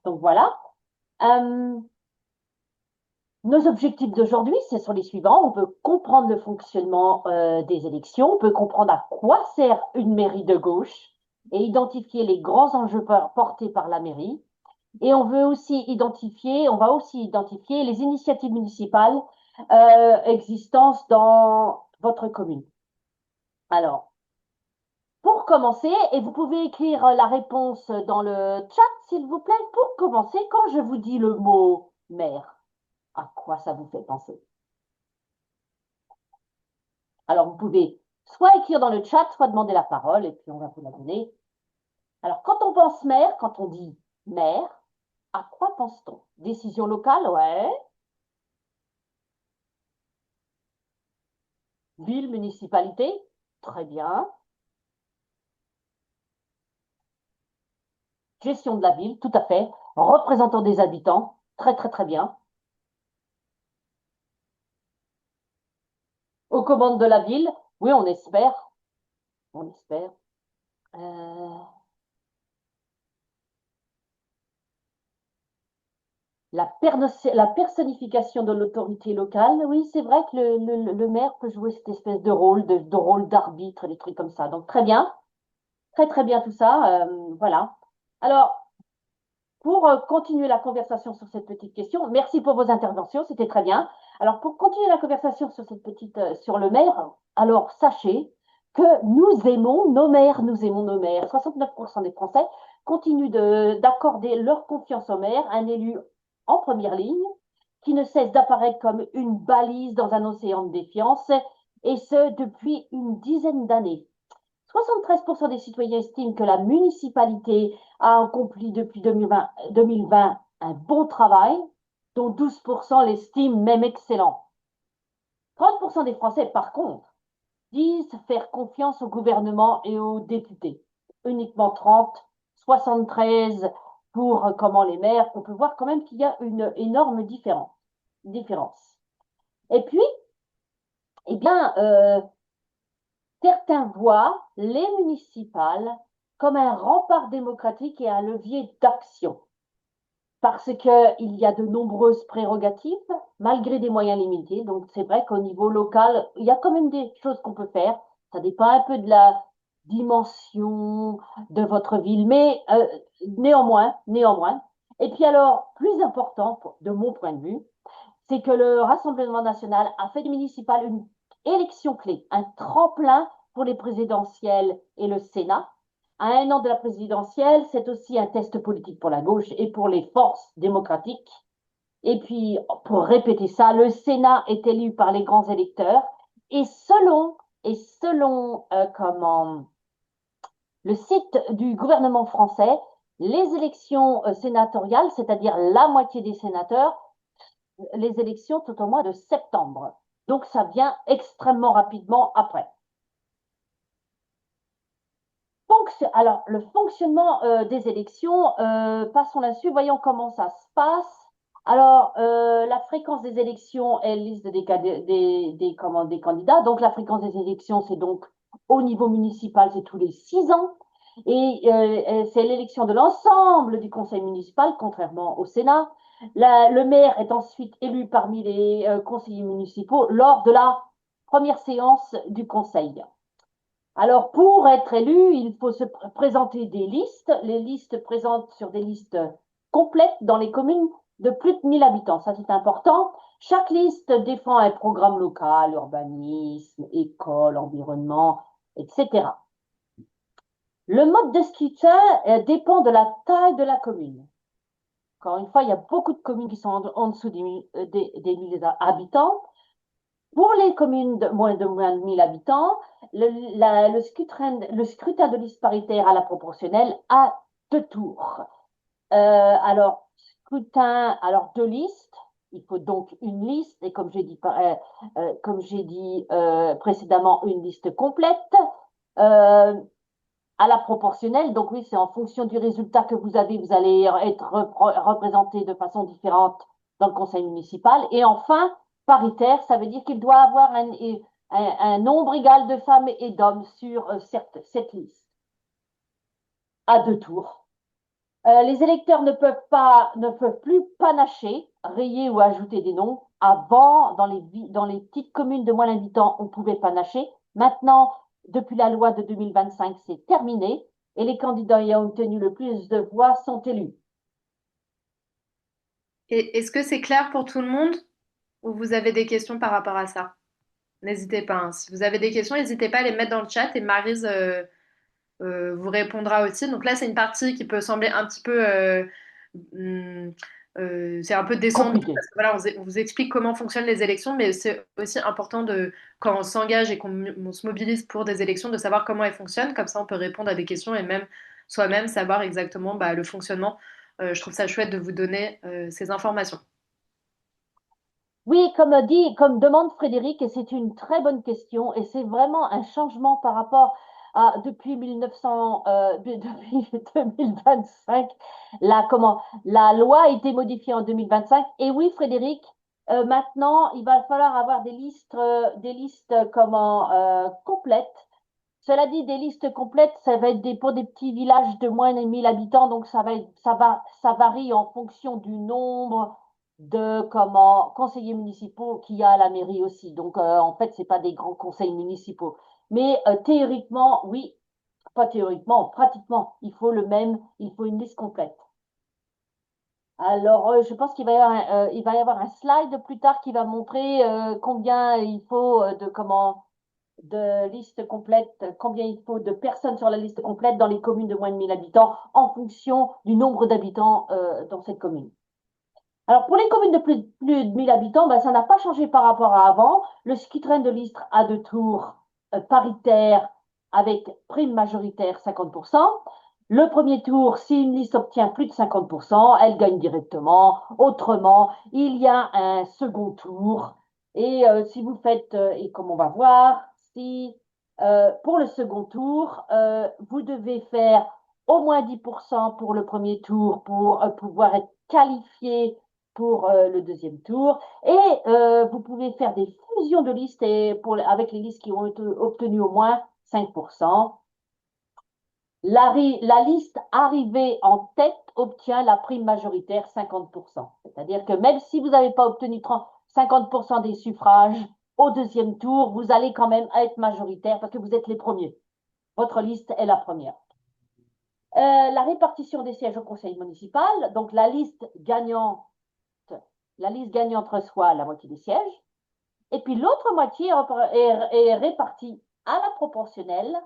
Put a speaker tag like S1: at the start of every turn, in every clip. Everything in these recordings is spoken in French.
S1: Donc voilà. Euh, Nos objectifs d'aujourd'hui, ce sont les suivants. On veut comprendre le fonctionnement des élections, on peut comprendre à quoi sert une mairie de gauche et identifier les grands enjeux portés par la mairie. Et on va aussi identifier les initiatives municipales existantes dans votre commune. Alors, pour commencer, et vous pouvez écrire la réponse dans le chat, s'il vous plaît, pour commencer, quand je vous dis le mot maire, à quoi ça vous fait penser? Alors, vous pouvez soit écrire dans le chat, soit demander la parole, et puis on va vous la donner. Alors, quand on pense maire, quand on dit maire, à quoi pense-t-on? Décision locale, ouais. Ville, municipalité, très bien. Gestion de la ville, tout à fait. Représentant des habitants, très très très bien. Aux commandes de la ville, oui, on espère. On espère. Euh, la personnification de l'autorité locale, oui, c'est vrai que le maire peut jouer cette espèce de rôle d'arbitre, des trucs comme ça. Donc très bien, très très bien tout ça. Voilà. Alors, pour continuer la conversation sur cette petite question, merci pour vos interventions, c'était très bien. Alors, pour continuer la conversation sur cette sur le maire, alors sachez que nous aimons nos maires, nous aimons nos maires. 69% des Français continuent d'accorder leur confiance au maire, un élu en première ligne, qui ne cesse d'apparaître comme une balise dans un océan de défiance, et ce depuis une dizaine d'années. 73% des citoyens estiment que la municipalité a accompli depuis 2020 un bon travail, dont 12% l'estiment même excellent. 30% des Français, par contre, disent faire confiance au gouvernement et aux députés. Uniquement 30, 73 pour comment les maires. On peut voir quand même qu'il y a une énorme différence. Et puis, eh bien, certains voient les municipales comme un rempart démocratique et un levier d'action, parce qu'il y a de nombreuses prérogatives, malgré des moyens limités. Donc, c'est vrai qu'au niveau local, il y a quand même des choses qu'on peut faire. Ça dépend un peu de la dimension de votre ville, mais néanmoins. Et puis alors, plus important, de mon point de vue, c'est que le Rassemblement national a fait du municipal une élection clé, un tremplin pour les présidentielles et le Sénat. À un an de la présidentielle, c'est aussi un test politique pour la gauche et pour les forces démocratiques. Et puis, pour répéter ça, le Sénat est élu par les grands électeurs et selon comment le site du gouvernement français, les élections sénatoriales, c'est-à-dire la moitié des sénateurs, les élections tout au mois de septembre. Donc, ça vient extrêmement rapidement après. Alors, le fonctionnement des élections, passons là-dessus, voyons comment ça se passe. Alors, la fréquence des élections est liste des candidats. Donc, la fréquence des élections, c'est donc au niveau municipal, c'est tous les 6 ans. Et c'est l'élection de l'ensemble du conseil municipal, contrairement au Sénat. Le maire est ensuite élu parmi les conseillers municipaux lors de la première séance du conseil. Alors, pour être élu, il faut se présenter des listes. Les listes présentent sur des listes complètes dans les communes de plus de 1000 habitants. Ça, c'est important. Chaque liste défend un programme local, urbanisme, école, environnement, etc. Le mode de scrutin dépend de la taille de la commune. Encore une fois, il y a beaucoup de communes qui sont en dessous des 1000 habitants. Pour les communes de moins de 1000 habitants, le scrutin de liste paritaire à la proportionnelle a 2 tours. Alors, alors 2 listes, il faut donc une liste, et comme j'ai dit précédemment, une liste complète. Euh, à la proportionnelle, donc oui, c'est en fonction du résultat que vous avez, vous allez être représenté de façon différente dans le conseil municipal. Et enfin, paritaire, ça veut dire qu'il doit avoir un nombre égal de femmes et d'hommes sur cette liste, à 2 tours. Les électeurs ne peuvent plus panacher, rayer ou ajouter des noms. Avant, dans les petites communes de moins d'habitants, on pouvait panacher. Maintenant, depuis la loi de 2025, c'est terminé et les candidats ayant obtenu le plus de voix sont élus.
S2: Et est-ce que c'est clair pour tout le monde ou vous avez des questions par rapport à ça? N'hésitez pas, hein. Si vous avez des questions, n'hésitez pas à les mettre dans le chat et Maryse vous répondra aussi. Donc là, c'est une partie qui peut sembler un petit peu, hum, c'est un peu descendu
S1: Compliqué.
S2: parce que voilà, on vous explique comment fonctionnent les élections, mais c'est aussi important de, quand on s'engage et on se mobilise pour des élections, de savoir comment elles fonctionnent. Comme ça, on peut répondre à des questions et même soi-même savoir exactement bah, le fonctionnement. Je trouve ça chouette de vous donner ces informations.
S1: Oui, comme demande Frédéric, et c'est une très bonne question, et c'est vraiment un changement par rapport à depuis 1900, depuis 2025. La loi a été modifiée en 2025. Et oui, Frédéric, maintenant, il va falloir avoir des listes complètes. Cela dit, des listes complètes, ça va être pour des petits villages de moins de 1000 habitants, donc ça varie en fonction du nombre de conseillers municipaux qu'il y a à la mairie aussi. Donc, en fait, c'est pas des grands conseils municipaux. Mais théoriquement, oui, pas théoriquement, pratiquement, il faut une liste complète. Alors, je pense il va y avoir un slide plus tard qui va montrer combien il faut de liste complète, combien il faut de personnes sur la liste complète dans les communes de moins de 1000 habitants en fonction du nombre d'habitants dans cette commune. Alors, pour les communes de plus de 1000 habitants, ben, ça n'a pas changé par rapport à avant. Le ski train de Listre a deux tours paritaires avec prime majoritaire 50%. Le premier tour, si une liste obtient plus de 50%, elle gagne directement. Autrement, il y a un second tour. Et si vous faites, et comme on va voir, si pour le second tour, vous devez faire au moins 10% pour le premier tour pour pouvoir être qualifié pour le deuxième tour. Et vous pouvez faire des fusions de listes avec les listes qui ont obtenu au moins 5%. La liste arrivée en tête obtient la prime majoritaire 50%. C'est-à-dire que même si vous n'avez pas obtenu 50% des suffrages au deuxième tour, vous allez quand même être majoritaire parce que vous êtes les premiers. Votre liste est la première. La répartition des sièges au conseil municipal, donc la liste gagnante reçoit la moitié des sièges, et puis l'autre moitié est répartie à la proportionnelle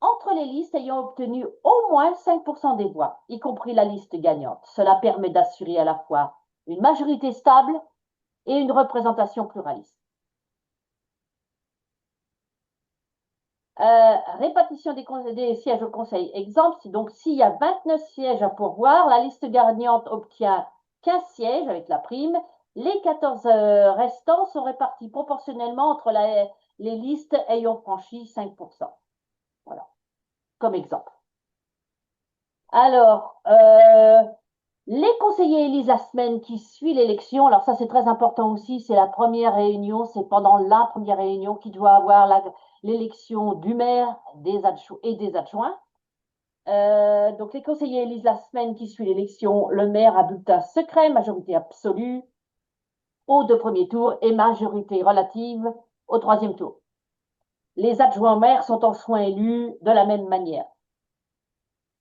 S1: entre les listes ayant obtenu au moins 5% des voix, y compris la liste gagnante. Cela permet d'assurer à la fois une majorité stable et une représentation pluraliste. Répartition des sièges au conseil. Exemple, donc s'il y a 29 sièges à pourvoir, la liste gagnante obtient 15 sièges avec la prime. Les 14 restants sont répartis proportionnellement entre les listes ayant franchi 5%. Voilà, comme exemple. Alors, les conseillers élisent la semaine qui suit l'élection. Alors ça, c'est très important aussi. C'est la première réunion. C'est pendant la première réunion qu'il doit avoir l'élection du maire et des adjoints. Donc les conseillers élisent la semaine qui suit l'élection. Le maire a bulletin secret, majorité absolue aux deux premiers tours et majorité relative au troisième tour. Les adjoints maires sont en soins élus de la même manière.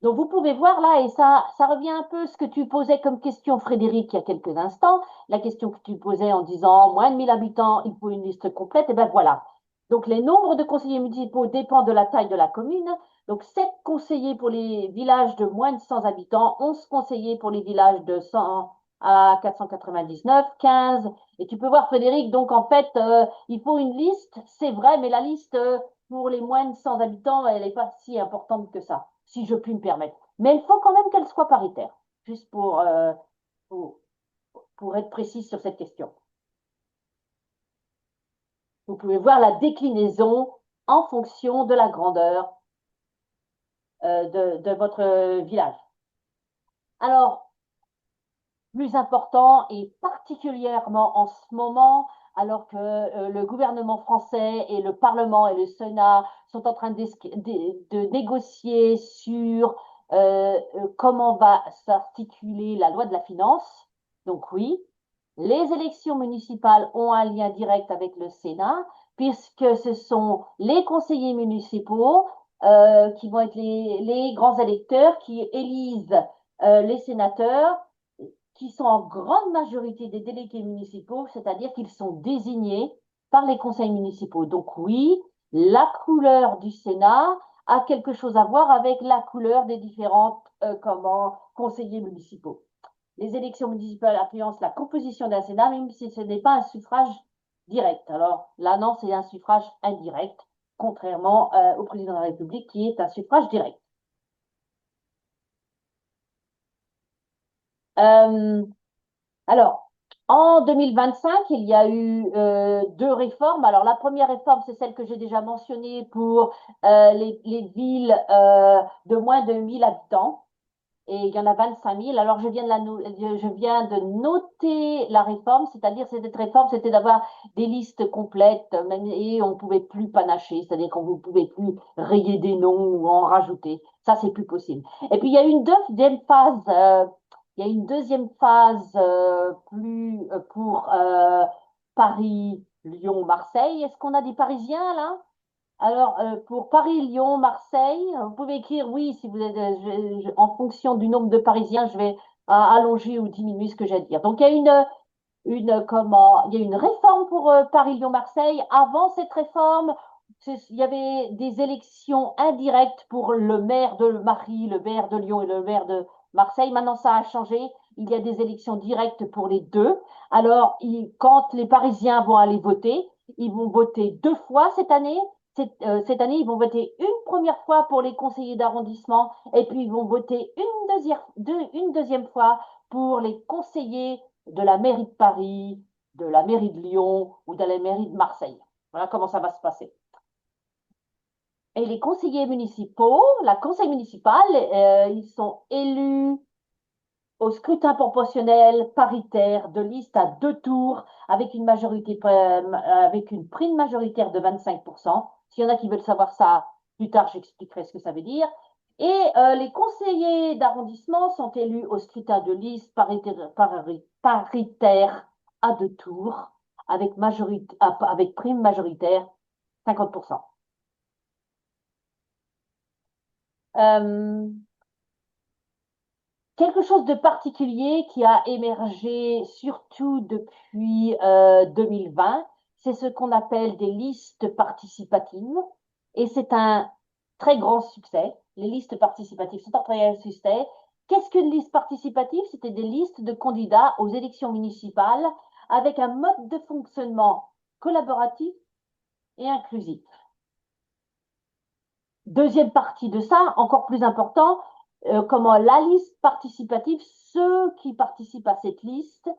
S1: Donc, vous pouvez voir là, et ça revient un peu à ce que tu posais comme question, Frédéric, il y a quelques instants, la question que tu posais en disant moins de 1000 habitants, il faut une liste complète, et bien voilà. Donc, les nombres de conseillers municipaux dépendent de la taille de la commune. Donc, 7 conseillers pour les villages de moins de 100 habitants, 11 conseillers pour les villages de 100 à 499, 15. Et tu peux voir, Frédéric, donc en fait, il faut une liste, c'est vrai, mais la liste pour les moins de 100 habitants, elle n'est pas si importante que ça, si je puis me permettre. Mais il faut quand même qu'elle soit paritaire, juste pour, pour être précis sur cette question. Vous pouvez voir la déclinaison en fonction de la grandeur de votre village. Alors, plus important et particulièrement en ce moment, alors que le gouvernement français et le Parlement et le Sénat sont en train de négocier sur comment va s'articuler la loi de la finance. Donc oui, les élections municipales ont un lien direct avec le Sénat, puisque ce sont les conseillers municipaux qui vont être les grands électeurs qui élisent les sénateurs, qui sont en grande majorité des délégués municipaux, c'est-à-dire qu'ils sont désignés par les conseils municipaux. Donc oui, la couleur du Sénat a quelque chose à voir avec la couleur des différents conseillers municipaux. Les élections municipales influencent la composition d'un Sénat, même si ce n'est pas un suffrage direct. Alors là, non, c'est un suffrage indirect, contrairement au président de la République qui est un suffrage direct. Euh, alors, en 2025, il y a eu deux réformes. Alors, la première réforme, c'est celle que j'ai déjà mentionnée pour les villes de moins de 1000 habitants. Et il y en a 25 000. Alors, je viens de noter la réforme, c'est-à-dire cette réforme, c'était d'avoir des listes complètes et on ne pouvait plus panacher, c'est-à-dire qu'on ne pouvait plus rayer des noms ou en rajouter. Ça, c'est plus possible. Et puis, il y a une deuxième phase, il y a une deuxième phase pour Paris, Lyon, Marseille. Est-ce qu'on a des Parisiens là? Alors, pour Paris, Lyon, Marseille, vous pouvez écrire oui si vous êtes, en fonction du nombre de Parisiens, je vais allonger ou diminuer ce que j'ai à dire. Donc, il y a il y a une réforme pour Paris, Lyon, Marseille. Avant cette réforme, il y avait des élections indirectes pour le maire de Paris, le maire de Lyon et le maire de Marseille. Maintenant, ça a changé. Il y a des élections directes pour les deux. Alors, quand les Parisiens vont aller voter, ils vont voter deux fois cette année. Cette année, ils vont voter une première fois pour les conseillers d'arrondissement et puis ils vont voter une deuxième fois pour les conseillers de la mairie de Paris, de la mairie de Lyon ou de la mairie de Marseille. Voilà comment ça va se passer. Et les conseillers municipaux, la conseil municipal, ils sont élus au scrutin proportionnel paritaire de liste à deux tours avec une prime majoritaire de 25%. S'il y en a qui veulent savoir ça, plus tard, j'expliquerai ce que ça veut dire. Et les conseillers d'arrondissement sont élus au scrutin de liste paritaire à deux tours avec prime majoritaire 50%. Euh, Quelque chose de particulier qui a émergé surtout depuis 2020, c'est ce qu'on appelle des listes participatives. Et c'est un très grand succès. Les listes participatives sont un très grand succès. Qu'est-ce qu'une liste participative? C'était des listes de candidats aux élections municipales avec un mode de fonctionnement collaboratif et inclusif. Deuxième partie de ça, encore plus important, comment la liste participative, ceux qui participent à cette liste,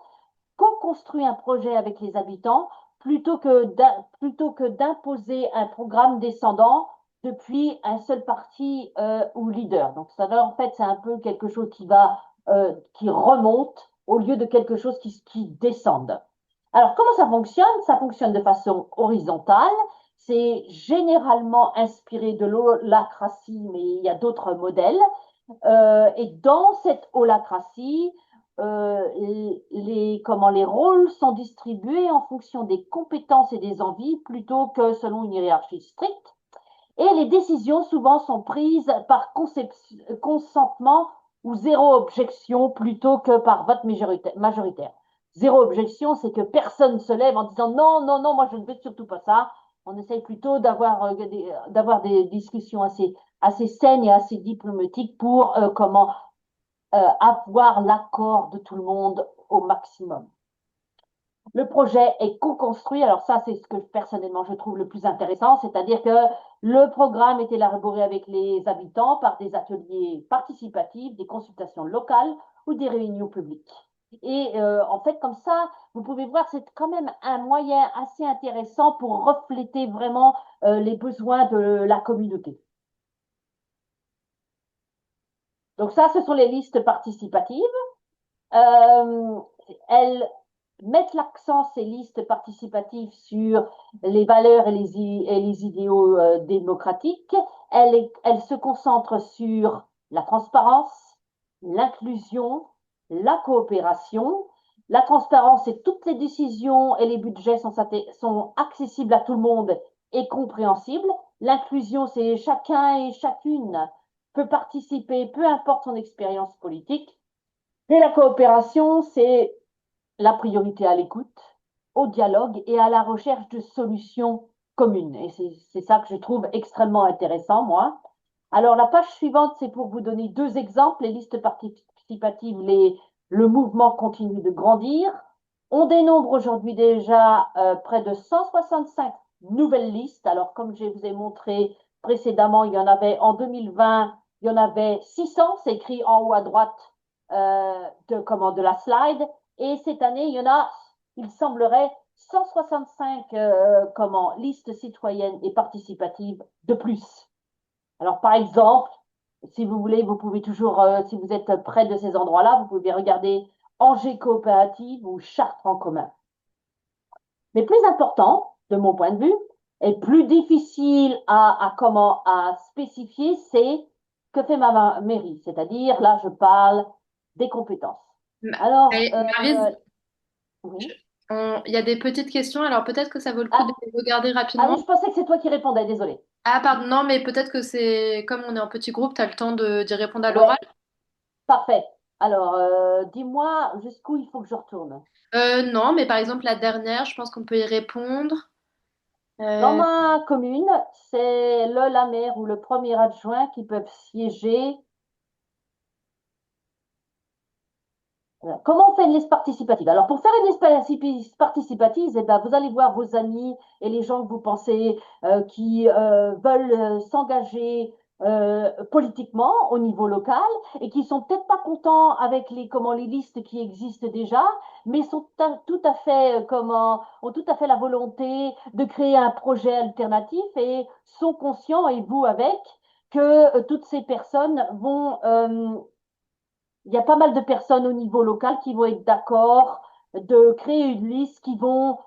S1: co-construit un projet avec les habitants plutôt que d'imposer un programme descendant depuis un seul parti ou leader. Donc ça, en fait, c'est un peu quelque chose qui remonte au lieu de quelque chose qui descende. Alors, comment ça fonctionne? Ça fonctionne de façon horizontale. C'est généralement inspiré de l'holacratie, mais il y a d'autres modèles. Et dans cette holacratie, les rôles sont distribués en fonction des compétences et des envies plutôt que selon une hiérarchie stricte. Et les décisions souvent sont prises par consentement ou zéro objection plutôt que par vote majoritaire. Zéro objection, c'est que personne ne se lève en disant non, non, non, moi je ne veux surtout pas ça. On essaye plutôt d'avoir des discussions assez saines et assez diplomatiques pour avoir l'accord de tout le monde au maximum. Le projet est co-construit. Alors ça, c'est ce que personnellement je trouve le plus intéressant, c'est-à-dire que le programme est élaboré avec les habitants par des ateliers participatifs, des consultations locales ou des réunions publiques. Et en fait, comme ça, vous pouvez voir, c'est quand même un moyen assez intéressant pour refléter vraiment les besoins de la communauté. Donc ça, ce sont les listes participatives. Euh, elles mettent l'accent, ces listes participatives, sur les valeurs et les idéaux démocratiques. Elles se concentrent sur la transparence, l'inclusion, la coopération. La transparence, c'est toutes les décisions et les budgets sont accessibles à tout le monde et compréhensibles. L'inclusion, c'est chacun et chacune peut participer, peu importe son expérience politique. Et la coopération, c'est la priorité à l'écoute, au dialogue et à la recherche de solutions communes. Et c'est ça que je trouve extrêmement intéressant, moi. Alors, la page suivante, c'est pour vous donner deux exemples. Les listes participatives, le mouvement continue de grandir. On dénombre aujourd'hui déjà près de 165 nouvelles listes. Alors, comme je vous ai montré précédemment, il y en avait en 2020, il y en avait 600, c'est écrit en haut à droite de la slide. Et cette année, il y en a, il semblerait, 165 listes citoyennes et participatives de plus. Alors, par exemple, si vous voulez, vous pouvez toujours, si vous êtes près de ces endroits-là, vous pouvez regarder Angers Coopérative ou Chartres en commun. Mais plus important, de mon point de vue, et plus difficile à spécifier, c'est que fait ma mairie. C'est-à-dire, là, je parle des compétences. Alors,
S2: Maryse,
S1: oui.
S2: il y a des petites questions, alors peut-être que ça vaut le coup de
S1: Ah,
S2: les regarder
S1: ah oui,
S2: rapidement.
S1: je pensais que c'est toi qui répondais, désolé.
S2: Ah, pardon, non, mais peut-être que c'est comme on est en petit groupe, tu as le temps d'y répondre à
S1: Ouais,
S2: l'oral.
S1: parfait. Alors, dis-moi jusqu'où il faut que je retourne.
S2: Non, mais par exemple, la dernière, je pense qu'on peut y répondre.
S1: Dans
S2: Euh,
S1: ma commune, c'est la maire ou le premier adjoint qui peuvent siéger. Comment on fait une liste participative? Alors, pour faire une liste participative, eh ben, vous allez voir vos amis et les gens que vous pensez qui veulent s'engager politiquement au niveau local et qui sont peut-être pas contents avec les listes qui existent déjà, mais tout à fait ont tout à fait la volonté de créer un projet alternatif et sont conscients, et vous avec, que toutes ces personnes vont il y a pas mal de personnes au niveau local qui vont être d'accord de créer une liste qui vont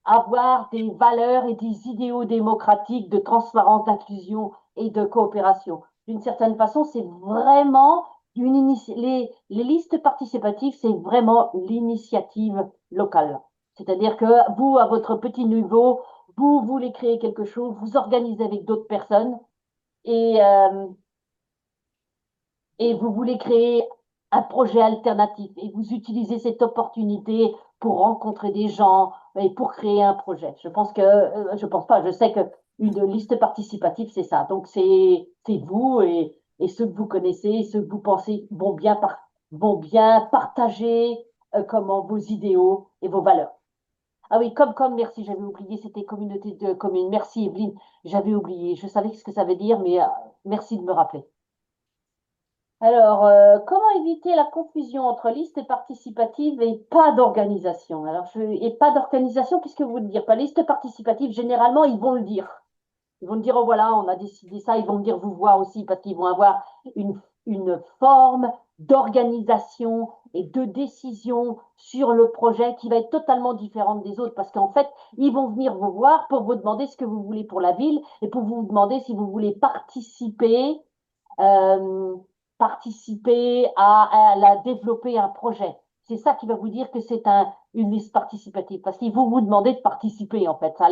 S1: avoir des valeurs et des idéaux démocratiques de transparence, d'inclusion et de coopération. D'une certaine façon, c'est vraiment les listes participatives, c'est vraiment l'initiative locale. C'est-à-dire que vous, à votre petit niveau, vous voulez créer quelque chose, vous organisez avec d'autres personnes et vous voulez créer un projet alternatif et vous utilisez cette opportunité pour rencontrer des gens et pour créer un projet. Je pense pas, je sais que une liste participative, c'est ça. Donc, c'est vous et ceux que vous connaissez, ceux que vous pensez vont bien partager vos idéaux et vos valeurs. Ah oui, merci, j'avais oublié, c'était communauté de communes. Merci, Evelyne, j'avais oublié. Je savais ce que ça veut dire, mais merci de me rappeler. Alors, comment éviter la confusion entre liste participative et pas d'organisation? Et pas d'organisation, qu'est-ce que vous voulez dire? Pas liste participative, généralement, ils vont le dire. Ils vont dire, oh voilà, on a décidé ça. Ils vont me dire, vous voir aussi, parce qu'ils vont avoir une forme d'organisation et de décision sur le projet qui va être totalement différente des autres. Parce qu'en fait, ils vont venir vous voir pour vous demander ce que vous voulez pour la ville et pour vous demander si vous voulez euh, participer développer un projet. C'est ça qui va vous dire que c'est une liste participative, parce qu'ils vont vous demander de participer, en fait. Ça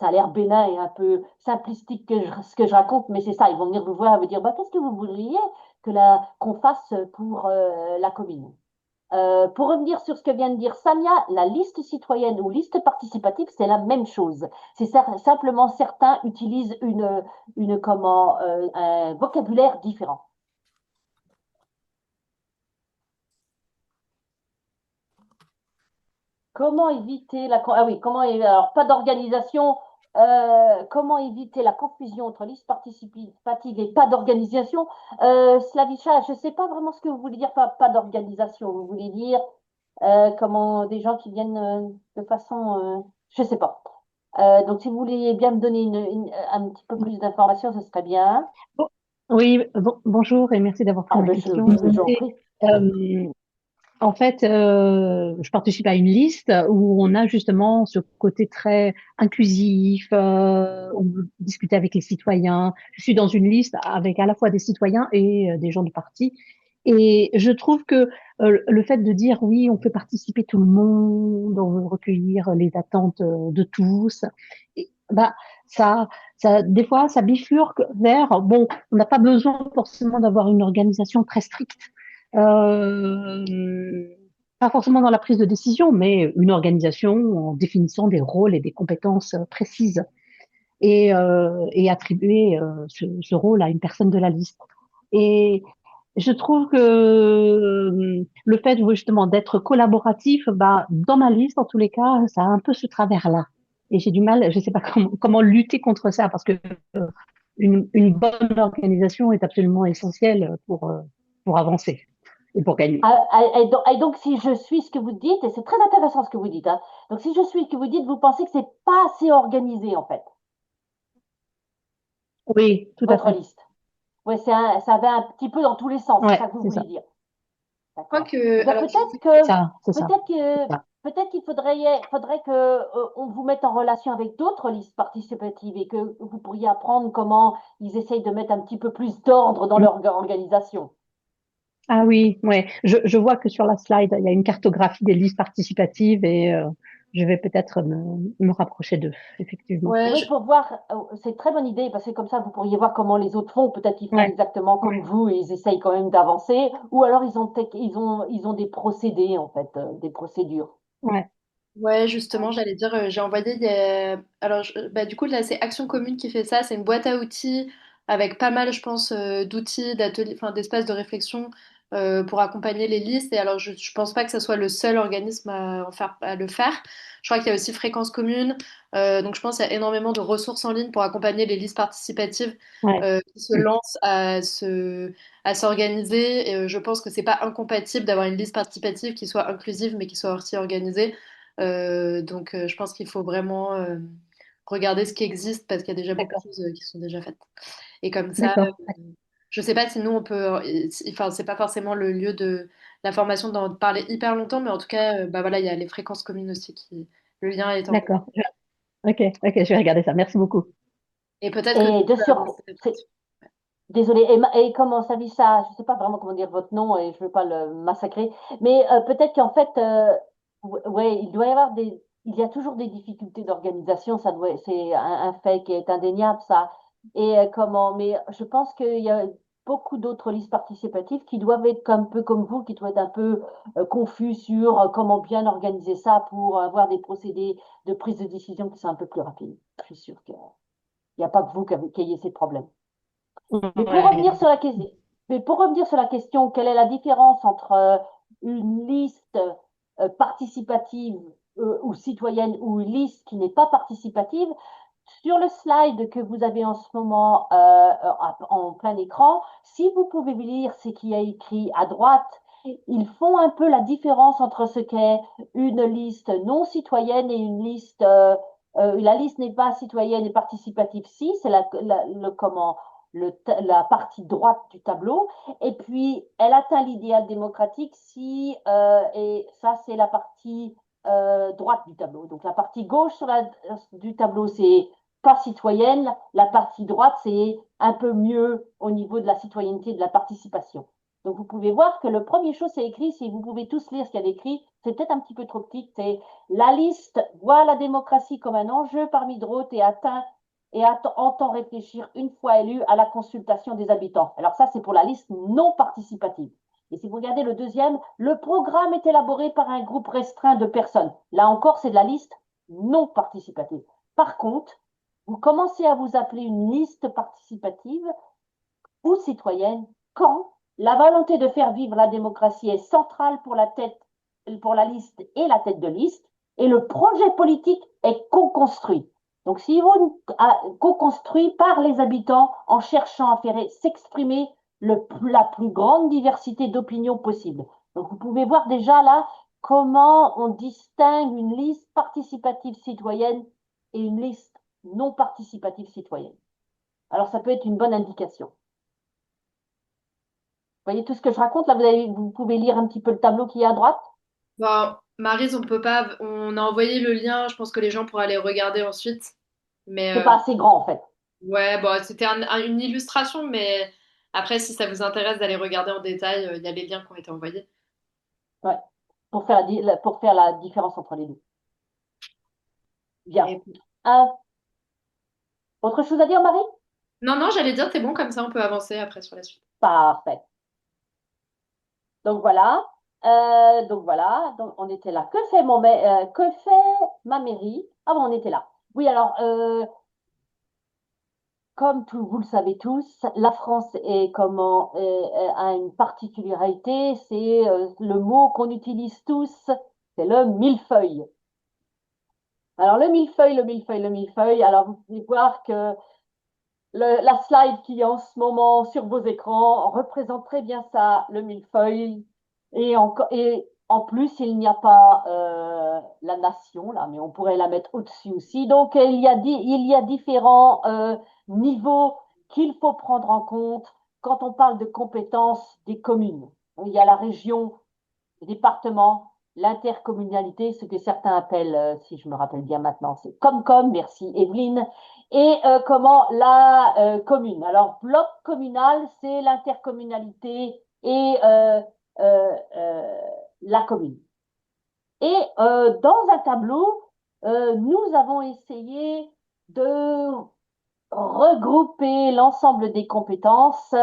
S1: a l'air bénin et un peu simplistique ce que je raconte, mais c'est ça. Ils vont venir vous voir et vous dire, bah, qu'est-ce que vous voudriez qu'on fasse pour la commune? Pour revenir sur ce que vient de dire Samia, la liste citoyenne ou liste participative, c'est la même chose. Simplement certains utilisent un vocabulaire différent. Comment éviter ah oui, alors pas d'organisation. Comment éviter la confusion entre liste participative et pas d'organisation? Slavicha, je ne sais pas vraiment ce que vous voulez dire pas d'organisation. Vous voulez dire comment des gens qui viennent de façon, je sais pas. Donc, si vous vouliez bien me donner un petit peu plus d'informations, ce serait bien.
S3: Bon, oui, bonjour et merci d'avoir pris
S1: Ah,
S3: ma
S1: ben,
S3: question.
S1: j'en prie.
S3: Euh, En fait, je participe à une liste où on a justement ce côté très inclusif, on veut discuter avec les citoyens. Je suis dans une liste avec à la fois des citoyens et des gens du parti. Et je trouve que le fait de dire oui, on fait participer tout le monde, on veut recueillir les attentes de tous, et, bah, ça, des fois, ça bifurque vers, bon, on n'a pas besoin forcément d'avoir une organisation très stricte. Pas forcément dans la prise de décision, mais une organisation en définissant des rôles et des compétences précises et attribuer ce rôle à une personne de la liste. Et je trouve que le fait justement d'être collaboratif, bah, dans ma liste, en tous les cas, ça a un peu ce travers-là. Et j'ai du mal, je sais pas comment lutter contre ça, parce que une bonne organisation est absolument essentielle pour avancer et pour gagner.
S1: Et donc, si je suis ce que vous dites, et c'est très intéressant ce que vous dites, hein, donc si je suis ce que vous dites, vous pensez que c'est pas assez organisé, en fait,
S3: Oui, tout à
S1: votre
S3: fait.
S1: liste. Oui, ça va un petit peu dans tous les sens, c'est
S3: Ouais,
S1: ça que vous
S3: c'est
S1: voulez
S3: ça.
S1: dire.
S2: Je crois
S1: D'accord. Eh
S2: que,
S1: bien,
S2: alors, je sais
S3: C'est
S1: peut-être
S3: ça, c'est ça,
S1: peut-être
S3: c'est
S1: que,
S3: ça.
S1: peut-être qu'il faudrait que on vous mette en relation avec d'autres listes participatives et que vous pourriez apprendre comment ils essayent de mettre un petit peu plus d'ordre dans
S3: Mm.
S1: leur organisation.
S3: Ah oui, ouais. Je vois que sur la slide, il y a une cartographie des listes participatives et je vais peut-être me rapprocher d'eux, effectivement.
S2: ouais,
S1: Oui, pour voir, c'est une très bonne idée parce que comme ça, vous pourriez voir comment les autres font. Peut-être qu'ils font
S3: Ouais,
S1: exactement comme
S3: ouais,
S1: vous et ils essayent quand même d'avancer. Ou alors ils ont des procédés, en fait, des procédures.
S3: ouais.
S2: ouais, justement, j'allais dire, j'ai envoyé alors, bah, du coup, là, c'est Action Commune qui fait ça. C'est une boîte à outils avec pas mal, je pense, d'outils, d'ateliers, enfin, d'espaces de réflexion pour accompagner les listes. Et alors, je pense pas que ce soit le seul organisme à le faire. Je crois qu'il y a aussi Fréquence Commune. Donc, je pense qu'il y a énormément de ressources en ligne pour accompagner les listes participatives
S3: Ouais.
S2: qui se lancent à s'organiser. Et je pense que c'est pas incompatible d'avoir une liste participative qui soit inclusive, mais qui soit aussi organisée. Donc, je pense qu'il faut vraiment regarder ce qui existe parce qu'il y a déjà beaucoup de
S3: D'accord,
S2: choses qui sont déjà faites. Et comme ça,
S3: d'accord,
S2: je sais pas si nous on peut, enfin, c'est pas forcément le lieu de la formation d'en parler hyper longtemps, mais en tout cas, bah voilà, il y a les fréquences communes aussi le lien est en.
S3: d'accord. Ok, ok, je vais regarder ça. Merci beaucoup.
S2: Et peut-être que tu
S1: Et de
S2: peux avancer
S1: sur,
S2: là-dessus.
S1: désolée, et comment ça vit ça? Je ne sais pas vraiment comment dire votre nom et je ne veux pas le massacrer, mais peut-être qu'en fait, ouais, il doit y avoir il y a toujours des difficultés d'organisation, c'est un fait qui est indéniable, ça. Mais je pense qu'il y a beaucoup d'autres listes participatives qui doivent être un peu comme vous, qui doivent être un peu confus sur comment bien organiser ça pour avoir des procédés de prise de décision qui sont un peu plus rapides. Je suis sûre qu'il n'y a pas que vous qui ayez ces problèmes. Mais pour
S3: Ouais.
S1: revenir sur la question, mais pour revenir sur la question, quelle est la différence entre une liste participative ou citoyenne ou une liste qui n'est pas participative? Sur le slide que vous avez en ce moment en plein écran, si vous pouvez lire ce qui est écrit à droite, ils font un peu la différence entre ce qu'est une liste non citoyenne et une liste. La liste n'est pas citoyenne et participative, si, c'est la partie droite du tableau. Et puis, elle atteint l'idéal démocratique si, et ça, c'est la partie droite du tableau. Donc, la partie gauche du tableau, c'est pas citoyenne. La partie droite, c'est un peu mieux au niveau de la citoyenneté, de la participation. Donc, vous pouvez voir que le premier chose, c'est écrit, si vous pouvez tous lire ce qu'il y a écrit, c'est peut-être un petit peu trop petit, c'est la liste voit la démocratie comme un enjeu parmi d'autres et entend réfléchir une fois élu à la consultation des habitants. Alors ça, c'est pour la liste non participative. Et si vous regardez le deuxième, le programme est élaboré par un groupe restreint de personnes. Là encore, c'est de la liste non participative. Par contre, vous commencez à vous appeler une liste participative ou citoyenne quand la volonté de faire vivre la démocratie est centrale pour la liste et la tête de liste, et le projet politique est co-construit. Donc, si vous co-construit par les habitants en cherchant à faire s'exprimer la plus grande diversité d'opinions possible. Donc, vous pouvez voir déjà là comment on distingue une liste participative citoyenne et une liste non participative citoyenne. Alors, ça peut être une bonne indication. voyez tout ce que je raconte là, vous pouvez lire un petit peu le tableau qui est à droite.
S2: Bon, Maryse, on peut pas. On a envoyé le lien. Je pense que les gens pourraient aller regarder ensuite. Mais
S1: C'est pas assez grand en fait.
S2: ouais, bon, c'était une illustration. Mais après, si ça vous intéresse d'aller regarder en détail, il y a les liens qui ont été envoyés.
S1: Ouais. Pour faire la différence entre les deux. Bien.
S2: Et-
S1: Un- Autre chose à dire, Marie?
S2: Non, non, j'allais dire, c'est bon, comme ça, on peut avancer après sur la suite.
S1: Parfait. Donc voilà. Donc voilà. Donc on était là. Que fait ma mairie? Ah bon, on était là. Oui, alors, comme vous le savez tous, la France a une particularité, c'est le mot qu'on utilise tous, c'est le millefeuille. Alors le millefeuille, le millefeuille, le millefeuille. Alors vous pouvez voir que la slide qui est en ce moment sur vos écrans représente très bien ça, le millefeuille. Et en plus, il n'y a pas la nation là, mais on pourrait la mettre au-dessus aussi. Donc il y a différents niveaux qu'il faut prendre en compte quand on parle de compétences des communes. Il y a la région, le département, l'intercommunalité, ce que certains appellent, si je me rappelle bien maintenant, c'est Comcom, merci Evelyne, et comment la commune. Alors, bloc communal, c'est l'intercommunalité et la commune. Et dans un tableau, nous avons essayé de regrouper l'ensemble des compétences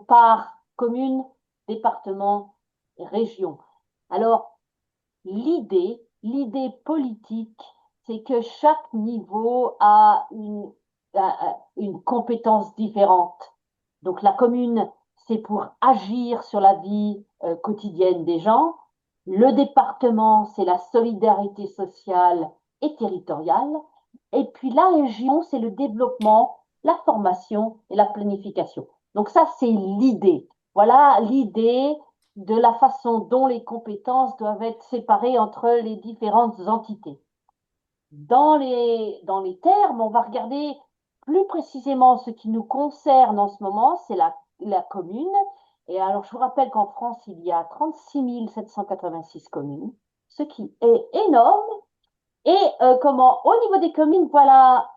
S1: par commune, département et région. Alors, l'idée politique, c'est que chaque niveau une compétence différente. Donc, la commune, c'est pour agir sur la vie quotidienne des gens. Le département, c'est la solidarité sociale et territoriale. Et puis la région, c'est le développement, la formation et la planification. Donc ça, c'est l'idée. Voilà l'idée de la façon dont les compétences doivent être séparées entre les différentes entités. Dans les termes, on va regarder plus précisément ce qui nous concerne en ce moment, c'est la commune. Et alors, je vous rappelle qu'en France, il y a 36 786 communes, ce qui est énorme. Et au niveau des communes, voilà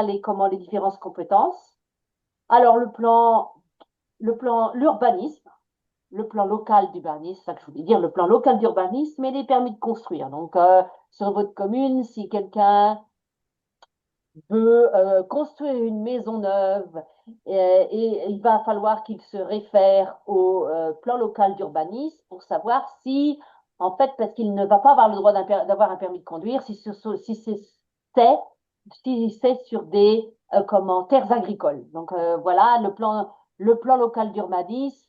S1: les différentes compétences. Alors, l'urbanisme, le plan local d'urbanisme, c'est ça que je voulais dire, le plan local d'urbanisme et les permis de construire. Donc, sur votre commune, si quelqu'un veut construire une maison neuve et il va falloir qu'il se réfère au plan local d'urbanisme pour savoir si, en fait, parce qu'il ne va pas avoir le droit d'avoir un permis de conduire, c'est si c'est sur des terres agricoles. Donc voilà, le plan local d'urbanisme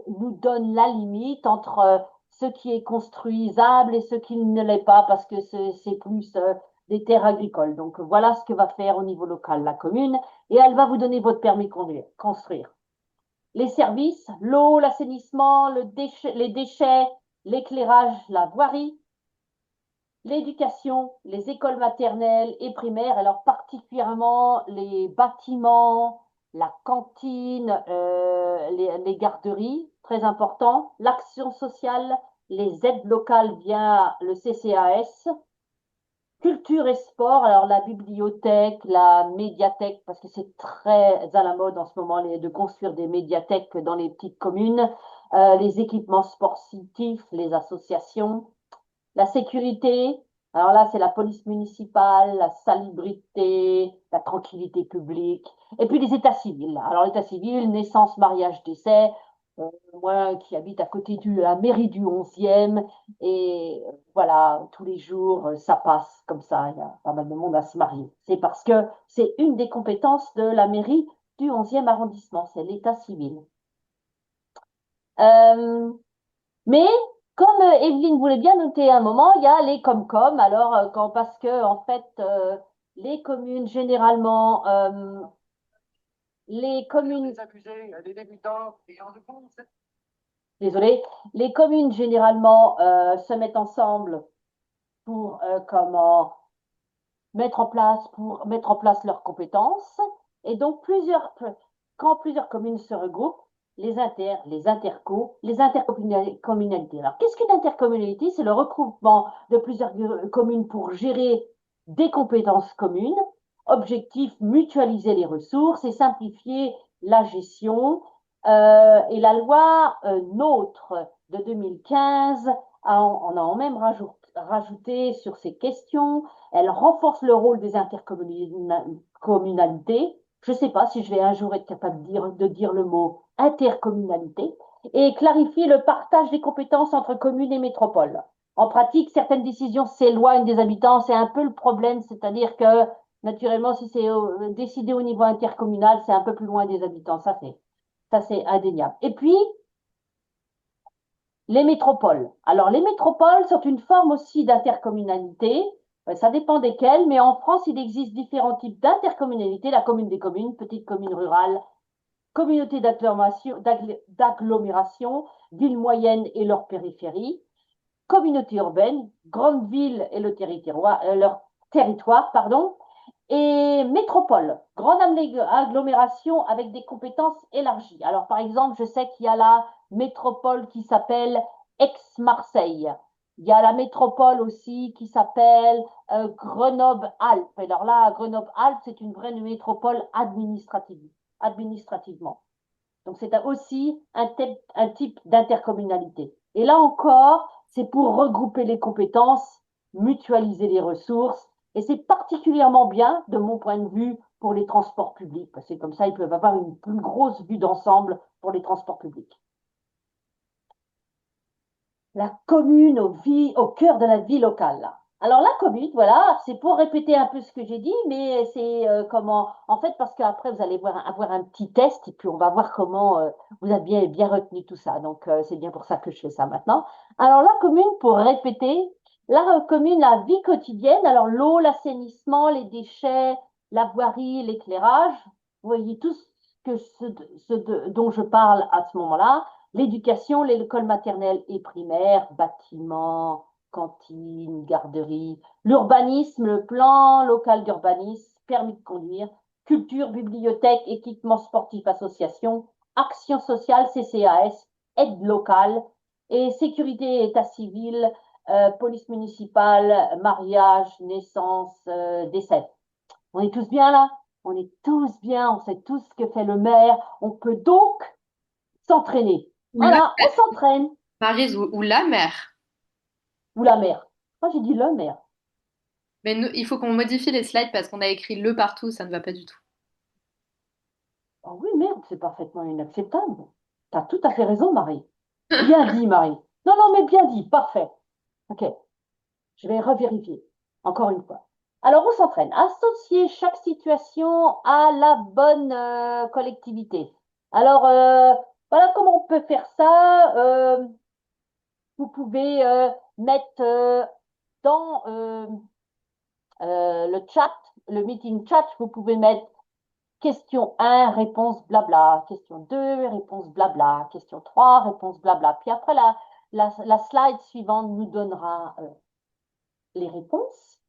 S1: nous donne la limite entre ce qui est construisable et ce qui ne l'est pas, parce que c'est plus des terres agricoles. Donc voilà ce que va faire au niveau local la commune et elle va vous donner votre permis de construire. Les services, l'eau, l'assainissement, les déchets, l'éclairage, la voirie, l'éducation, les écoles maternelles et primaires, alors particulièrement les bâtiments, la cantine, les garderies, très important, l'action sociale, les aides locales via le CCAS, culture et sport, alors la bibliothèque, la médiathèque, parce que c'est très à la mode en ce moment de construire des médiathèques dans les petites communes, les équipements sportifs, les associations, la sécurité, alors là c'est la police municipale, la salubrité, la tranquillité publique, et puis les états civils. Alors l'état civil, naissance, mariage, décès, moi qui habite à côté de la mairie du 11e, et voilà, tous les jours, ça passe comme ça, il y a pas mal de monde à se marier. C'est parce que c'est une des compétences de la mairie du 11e arrondissement, c'est l'état civil. Euh, mais comme Evelyne voulait bien noter un moment, il y a les Comcom. Alors, parce que en fait, les communes généralement, les communes, désolé, les communes généralement se mettent ensemble pour pour mettre en place leurs compétences. Et donc, quand plusieurs communes se regroupent, les intercos, les intercommunalités. Alors, qu'est-ce qu'une intercommunalité? C'est le regroupement de plusieurs communes pour gérer des compétences communes. Objectif, mutualiser les ressources et simplifier la gestion. Et la loi NOTRe de 2015 on a même rajouté sur ces questions. Elle renforce le rôle des intercommunalités. Je ne sais pas si je vais un jour être capable de dire le mot intercommunalité et clarifier le partage des compétences entre communes et métropoles. En pratique, certaines décisions s'éloignent des habitants. C'est un peu le problème, c'est-à-dire que naturellement, si c'est décidé au niveau intercommunal, c'est un peu plus loin des habitants. Ça c'est indéniable. Et puis, les métropoles. Alors, les métropoles sont une forme aussi d'intercommunalité. Ça dépend desquelles, mais en France, il existe différents types d'intercommunalité. La commune des communes, petite commune rurale, communauté d'agglomération, villes moyennes et leur périphérie, communauté urbaine, grande ville et leur territoire, pardon, et métropole, grande agglomération avec des compétences élargies. Alors, par exemple, je sais qu'il y a la métropole qui s'appelle Aix-Marseille. Il y a la métropole aussi qui s'appelle Grenoble-Alpes. Alors là, Grenoble-Alpes, c'est une vraie métropole administrativement. Donc, c'est aussi un type d'intercommunalité. Et là encore, c'est pour regrouper les compétences, mutualiser les ressources. Et c'est particulièrement bien, de mon point de vue, pour les transports publics. Parce que comme ça, ils peuvent avoir une plus grosse vue d'ensemble pour les transports publics. La commune au cœur de la vie locale. Alors la commune, voilà, c'est pour répéter un peu ce que j'ai dit, mais c'est comment, en fait, parce qu'après vous allez avoir un petit test et puis on va voir comment vous avez bien retenu tout ça. Donc c'est bien pour ça que je fais ça maintenant. Alors la commune, pour répéter, la commune, la vie quotidienne, alors l'eau, l'assainissement, les déchets, la voirie, l'éclairage, vous voyez tout dont je parle à ce moment-là. L'éducation, l'école maternelle et primaire, bâtiments, cantines, garderies, l'urbanisme, le plan local d'urbanisme, permis de conduire, culture, bibliothèque, équipement sportif, association, action sociale, CCAS, aide locale et sécurité, état civil, police municipale, mariage, naissance, décès. On est tous bien là? On est tous bien, on sait tous ce que fait le maire. On peut donc s'entraîner.
S2: Ou la,
S1: Voilà, on s'entraîne.
S2: Maryse, ou la mère.
S1: Ou la mer. Moi, j'ai dit le mer.
S2: Mais il faut qu'on modifie les slides parce qu'on a écrit le partout, ça ne va pas du tout.
S1: Oh oui, merde, c'est parfaitement inacceptable. Tu as tout à fait raison, Marie. Bien dit, Marie. Non, non, mais bien dit, parfait. Ok, je vais revérifier. Encore une fois. Alors, on s'entraîne. Associer chaque situation à la bonne collectivité. Alors, voilà comment on peut faire ça. Vous pouvez mettre dans le chat, le meeting chat, vous pouvez mettre question 1, réponse blabla, question 2, réponse blabla, question 3, réponse blabla. Puis après, la slide suivante nous donnera les réponses.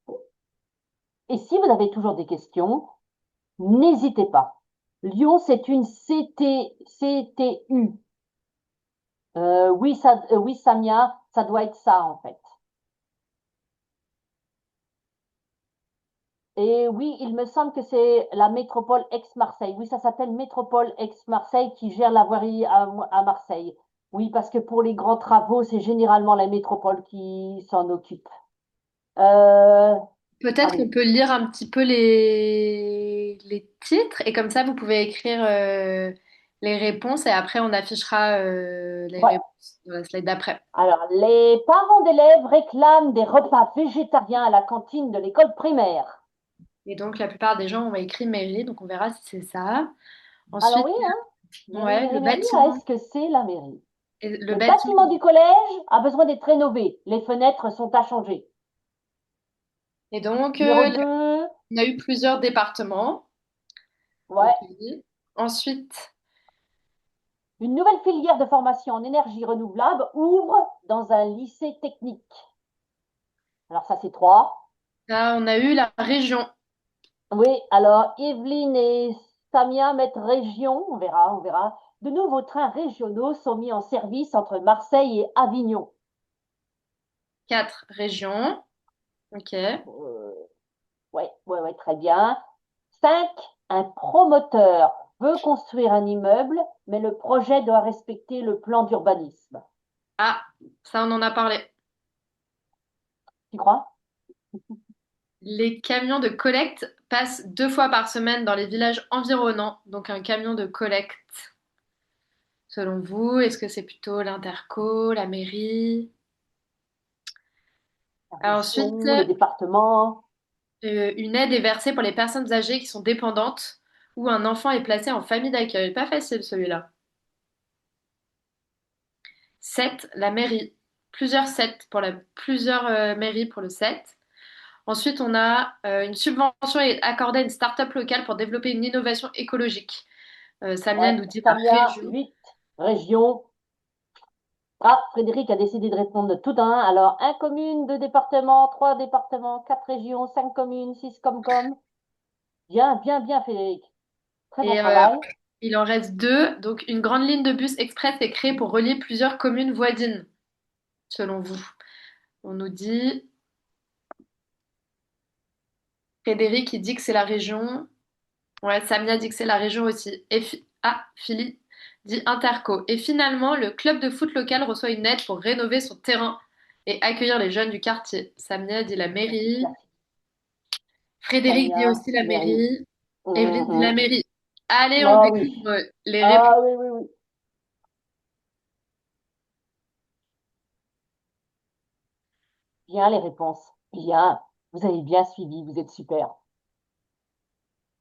S1: Et si vous avez toujours des questions, n'hésitez pas. Lyon, c'est une CTU. Oui, Samia, ça doit être ça en fait. Et oui, il me semble que c'est la métropole Aix-Marseille. Oui, ça s'appelle Métropole Aix-Marseille qui gère la voirie à Marseille. Oui, parce que pour les grands travaux, c'est généralement la métropole qui s'en occupe. Euh,
S2: Peut-être qu'on
S1: allez,
S2: peut lire un petit peu les titres et comme ça vous pouvez écrire les réponses et après on affichera les
S1: ouais.
S2: réponses dans la slide d'après.
S1: Alors, les parents d'élèves réclament des repas végétariens à la cantine de l'école primaire.
S2: Et donc la plupart des gens ont écrit mairie, donc on verra si c'est ça.
S1: Alors
S2: Ensuite,
S1: oui, hein, mairie,
S2: ouais, le
S1: mairie, mairie,
S2: bâtiment.
S1: est-ce que c'est la mairie?
S2: Et le
S1: Le
S2: bâtiment.
S1: bâtiment du collège a besoin d'être rénové. Les fenêtres sont à changer.
S2: Et donc
S1: Numéro 2,
S2: on a eu plusieurs départements.
S1: ouais.
S2: Ok. Ensuite,
S1: Une nouvelle filière de formation en énergie renouvelable ouvre dans un lycée technique. Alors ça, c'est 3.
S2: là, on a eu la région.
S1: Oui, alors Evelyne et Samia mettent région, on verra, on verra. de nouveaux trains régionaux sont mis en service entre Marseille et Avignon.
S2: 4 régions. Ok.
S1: Euh, ouais, ouais, ouais, très bien. 5. Un promoteur veut construire un immeuble, mais le projet doit respecter le plan d'urbanisme.
S2: Ah, ça, on en a parlé.
S1: Tu crois?
S2: Les camions de collecte passent 2 fois par semaine dans les villages environnants. Donc, un camion de collecte, selon vous, est-ce que c'est plutôt l'interco, la mairie?
S1: La
S2: Ensuite,
S1: région, le département.
S2: une aide est versée pour les personnes âgées qui sont dépendantes ou un enfant est placé en famille d'accueil. Pas facile celui-là. 7, la mairie. Plusieurs mairies pour le 7. Ensuite, on a une subvention est accordée à une start-up locale pour développer une innovation écologique. Samia
S1: Ouais,
S2: nous dit la
S1: Samia,
S2: région.
S1: 8. Région. Ah, Frédéric a décidé de répondre tout un. Alors, un commune, deux départements, trois départements, quatre régions, cinq communes, six comme. Bien, bien, bien, Frédéric. Très bon
S2: Et
S1: travail.
S2: il en reste 2. Donc, une grande ligne de bus express est créée pour relier plusieurs communes voisines, selon vous. On nous dit, Frédéric, il dit que c'est la région. Ouais, Samia dit que c'est la région aussi. Philly dit Interco. Et finalement, le club de foot local reçoit une aide pour rénover son terrain et accueillir les jeunes du quartier. Samia dit la
S1: Classique,
S2: mairie.
S1: classique.
S2: Frédéric dit
S1: Samia,
S2: aussi la
S1: mairie.
S2: mairie. Evelyne dit la
S1: Mhm.
S2: mairie. Allez, on
S1: Ah oui.
S2: découvre les réponses.
S1: Ah oui, oui, oui. Bien les réponses. Bien. Vous avez bien suivi. Vous êtes super.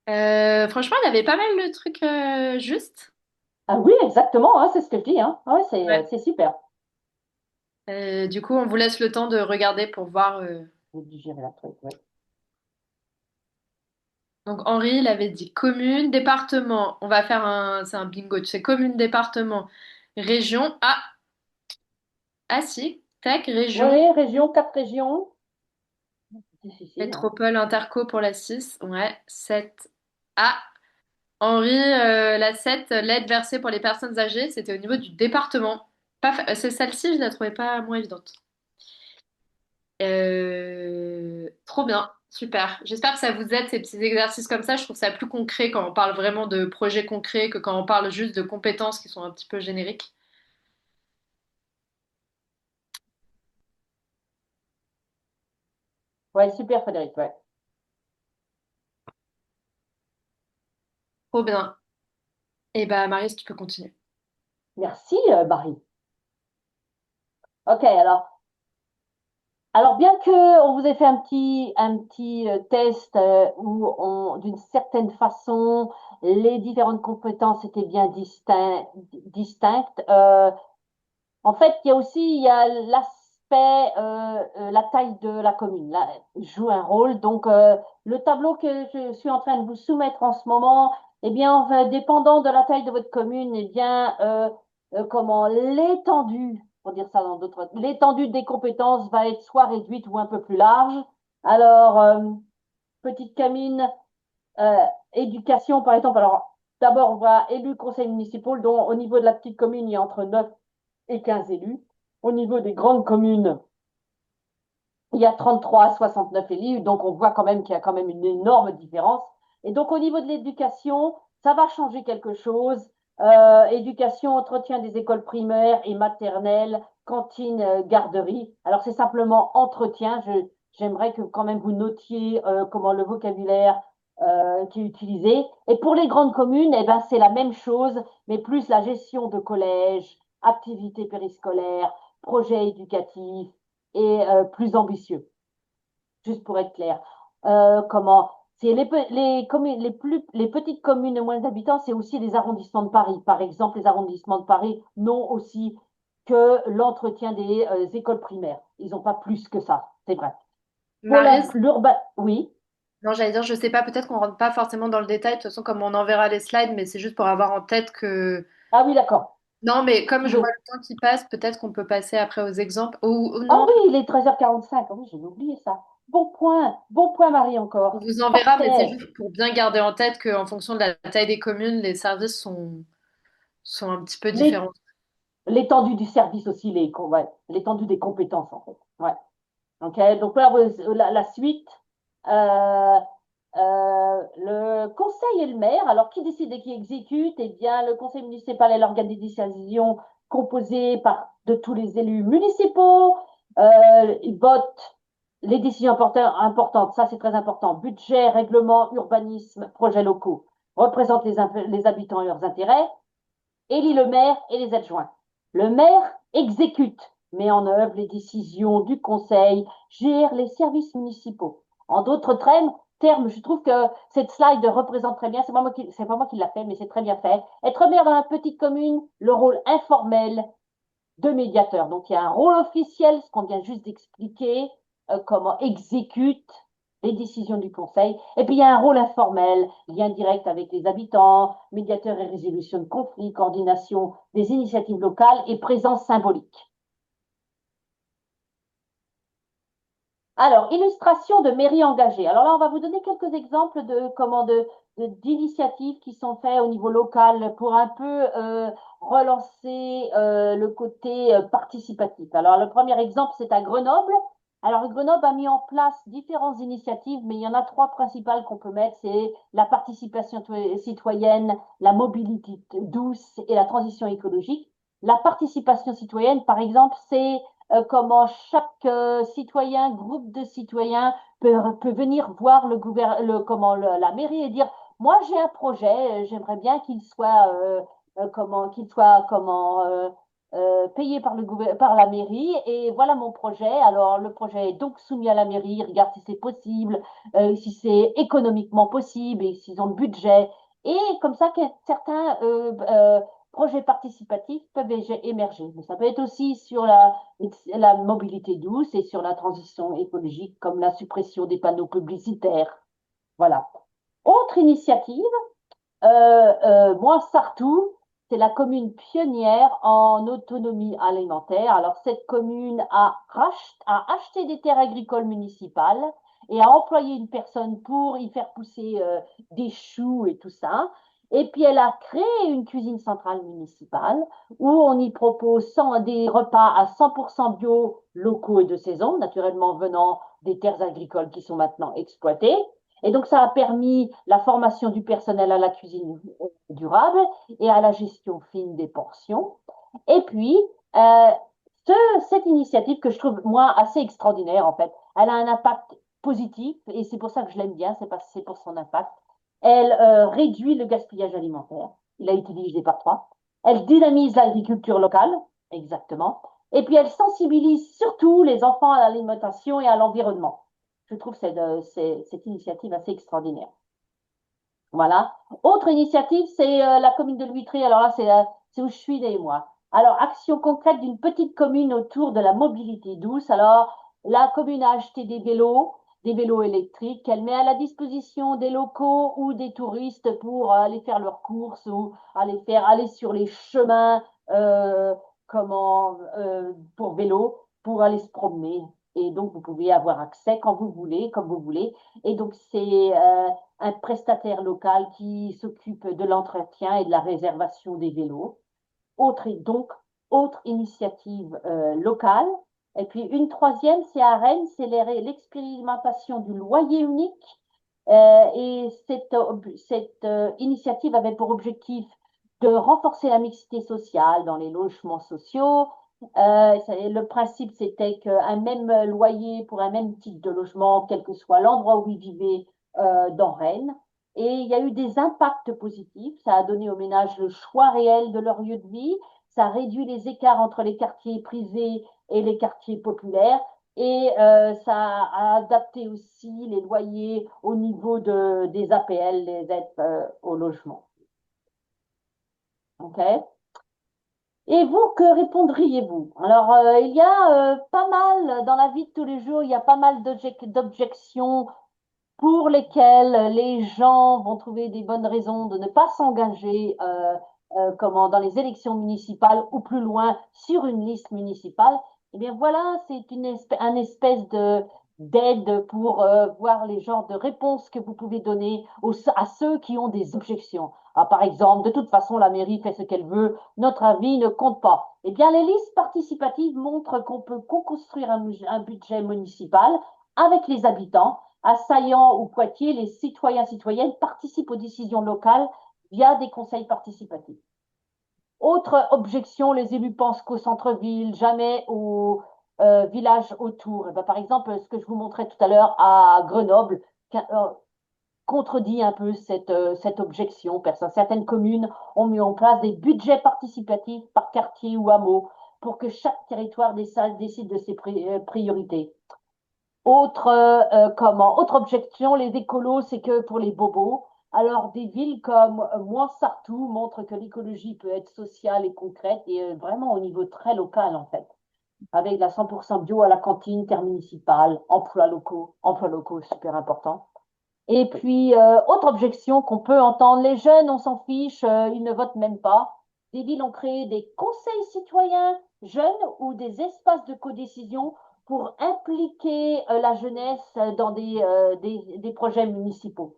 S2: Franchement, il y avait pas mal de trucs justes.
S1: Ah oui, exactement. Hein, c'est ce que je dis. Hein. Ah ouais,
S2: Ouais.
S1: c'est super.
S2: Du coup, on vous laisse le temps de regarder pour voir.
S1: Vous digérez la truc, oui.
S2: Donc Henri, il avait dit commune, département. On va faire c'est un bingo. Tu sais, commune, département, région. Ah si, tac, région,
S1: Oui, région, quatre régions. C'est difficile. Hein.
S2: métropole, interco pour la 6. Ouais, 7. Ah, Henri, la 7, l'aide versée pour les personnes âgées, c'était au niveau du département. C'est celle-ci, je la trouvais pas moins évidente. Trop bien, super. J'espère que ça vous aide, ces petits exercices comme ça. Je trouve ça plus concret quand on parle vraiment de projets concrets que quand on parle juste de compétences qui sont un petit peu génériques.
S1: Ouais, super, Frédéric. Ouais.
S2: Trop bien. Et bah, Marie, tu peux continuer.
S1: Merci, Marie. Ok, alors, bien que on vous ait fait un petit test où d'une certaine façon, les différentes compétences étaient bien distinctes, en fait, il y a l'aspect, la taille de la commune, là, joue un rôle. Donc, le tableau que je suis en train de vous soumettre en ce moment, eh bien, enfin, dépendant de la taille de votre commune, eh bien, comment l'étendue, pour dire ça dans d'autres, l'étendue des compétences va être soit réduite ou un peu plus large. Alors, petite Camille, euh, éducation, par exemple. Alors, d'abord, on voit élus conseils municipaux, dont au niveau de la petite commune, il y a entre 9 et 15 élus. Au niveau des grandes communes, il y a 33 à 69 élus, donc on voit quand même qu'il y a quand même une énorme différence. Et donc au niveau de l'éducation, ça va changer quelque chose. Éducation, entretien des écoles primaires et maternelles, cantine, garderie. Alors c'est simplement entretien. J'aimerais que quand même vous notiez comment le vocabulaire qui est utilisé. Et pour les grandes communes, eh ben, c'est la même chose, mais plus la gestion de collèges, activités périscolaires, projets éducatifs et plus ambitieux, juste pour être clair. Comment c'est les communes, les petites communes de moins d'habitants, c'est aussi les arrondissements de Paris. Par exemple, les arrondissements de Paris n'ont aussi que l'entretien des écoles primaires. Ils n'ont pas plus que ça, c'est vrai. Pour
S2: Marie,
S1: l'urbain, oui.
S2: non, j'allais dire, je sais pas, peut-être qu'on rentre pas forcément dans le détail, de toute façon, comme on enverra les slides, mais c'est juste pour avoir en tête que.
S1: Ah oui, d'accord.
S2: Non, mais comme
S1: Tu
S2: je vois
S1: veux.
S2: le temps qui passe, peut-être qu'on peut passer après aux exemples. Ou
S1: Ah
S2: non,
S1: oui, il est 13h45. Ah oui, j'ai oublié ça. Bon point, Marie,
S2: on
S1: encore.
S2: vous enverra, mais c'est
S1: Parfait.
S2: juste pour bien garder en tête qu'en fonction de la taille des communes, les services sont sont un petit peu
S1: L'é-
S2: différentes.
S1: L'étendue du service aussi, ouais, l'étendue des compétences, en fait. Ouais. Ok, donc là, la suite, euh, le conseil et le maire. Alors, qui décide et qui exécute? Eh bien, le conseil municipal est l'organe de décision composé de tous les élus municipaux. Ils votent les décisions importantes, ça c'est très important. Budget, règlement, urbanisme, projets locaux. Représente les habitants et leurs intérêts. Élit le maire et les adjoints. Le maire exécute, met en œuvre les décisions du conseil, gère les services municipaux. En d'autres termes, je trouve que cette slide représente très bien, c'est pas moi qui l'a fait, mais c'est très bien fait. Être maire dans la petite commune, le rôle informel de médiateur. Donc il y a un rôle officiel, ce qu'on vient juste d'expliquer, comment exécute les décisions du conseil. Et puis il y a un rôle informel, lien direct avec les habitants, médiateur et résolution de conflits, coordination des initiatives locales et présence symbolique. Alors, illustration de mairie engagée. Alors là, on va vous donner quelques exemples d'initiatives qui sont faites au niveau local pour un peu relancer le côté participatif. Alors, le premier exemple, c'est à Grenoble. Alors, Grenoble a mis en place différentes initiatives, mais il y en a trois principales qu'on peut mettre. C'est la participation citoyenne, la mobilité douce et la transition écologique. La participation citoyenne, par exemple, c'est comment chaque citoyen, groupe de citoyens peut venir voir la mairie et dire, moi j'ai un projet, j'aimerais bien qu'il soit payé par la mairie et voilà mon projet. Alors le projet est donc soumis à la mairie, regarde si c'est possible, si c'est économiquement possible et s'ils ont le budget. Et comme ça, que certains projets participatifs peuvent émerger. Mais ça peut être aussi sur la mobilité douce et sur la transition écologique, comme la suppression des panneaux publicitaires. Voilà. Autre initiative, moi, Sartou, c'est la commune pionnière en autonomie alimentaire. Alors, cette commune a acheté des terres agricoles municipales et a employé une personne pour y faire pousser des choux et tout ça. Et puis, elle a créé une cuisine centrale municipale où on y propose des repas à 100% bio, locaux et de saison, naturellement venant des terres agricoles qui sont maintenant exploitées. Et donc, ça a permis la formation du personnel à la cuisine durable et à la gestion fine des portions. Et puis, euh, cette initiative que je trouve, moi, assez extraordinaire, en fait, elle a un impact positif et c'est pour ça que je l'aime bien, c'est pour son impact. Elle réduit le gaspillage alimentaire. Il a été divisé par trois. Elle dynamise l'agriculture locale, exactement. Et puis, elle sensibilise surtout les enfants à l'alimentation et à l'environnement. Je trouve cette initiative assez extraordinaire. Voilà. Autre initiative, c'est la commune de Lhuîtré. Alors là, c'est où je suis né, moi. Alors, action concrète d'une petite commune autour de la mobilité douce. Alors, la commune a acheté des vélos électriques, qu'elle met à la disposition des locaux ou des touristes pour aller faire leurs courses ou aller sur les chemins pour vélo, pour aller se promener. Et donc, vous pouvez avoir accès quand vous voulez, comme vous voulez. Et donc, c'est un prestataire local qui s'occupe de l'entretien et de la réservation des vélos. Donc, autre initiative locale. Et puis une troisième, c'est à Rennes, c'est l'expérimentation du loyer unique. Et cette initiative avait pour objectif de renforcer la mixité sociale dans les logements sociaux. Le principe, c'était qu'un même loyer pour un même type de logement, quel que soit l'endroit où ils vivaient dans Rennes. Et il y a eu des impacts positifs. Ça a donné aux ménages le choix réel de leur lieu de vie. Ça réduit les écarts entre les quartiers prisés et les quartiers populaires. Et ça a adapté aussi les loyers au niveau des APL, les aides au logement. OK? Et vous, que répondriez-vous? Alors, il y a pas mal, dans la vie de tous les jours, il y a pas mal d'objections pour lesquelles les gens vont trouver des bonnes raisons de ne pas s'engager dans les élections municipales ou plus loin sur une liste municipale. Eh bien voilà, c'est un espèce d'aide pour voir les genres de réponses que vous pouvez donner à ceux qui ont des objections. Ah, par exemple, de toute façon, la mairie fait ce qu'elle veut, notre avis ne compte pas. Eh bien, les listes participatives montrent qu'on peut co-construire un budget municipal avec les habitants. À Saillant ou Poitiers, les citoyens citoyennes participent aux décisions locales via des conseils participatifs. Autre objection, les élus pensent qu'au centre-ville, jamais au village autour. Eh ben, par exemple, ce que je vous montrais tout à l'heure à Grenoble contredit un peu cette objection. Certaines communes ont mis en place des budgets participatifs par quartier ou hameau pour que chaque territoire décide de ses priorités. Autre objection, les écolos, c'est que pour les bobos. Alors, des villes comme Moinsartou montrent que l'écologie peut être sociale et concrète et vraiment au niveau très local, en fait, avec la 100% bio à la cantine intermunicipale, emplois locaux, super important. Et puis, autre objection qu'on peut entendre, les jeunes, on s'en fiche, ils ne votent même pas. Des villes ont créé des conseils citoyens jeunes ou des espaces de codécision pour impliquer la jeunesse dans des projets municipaux.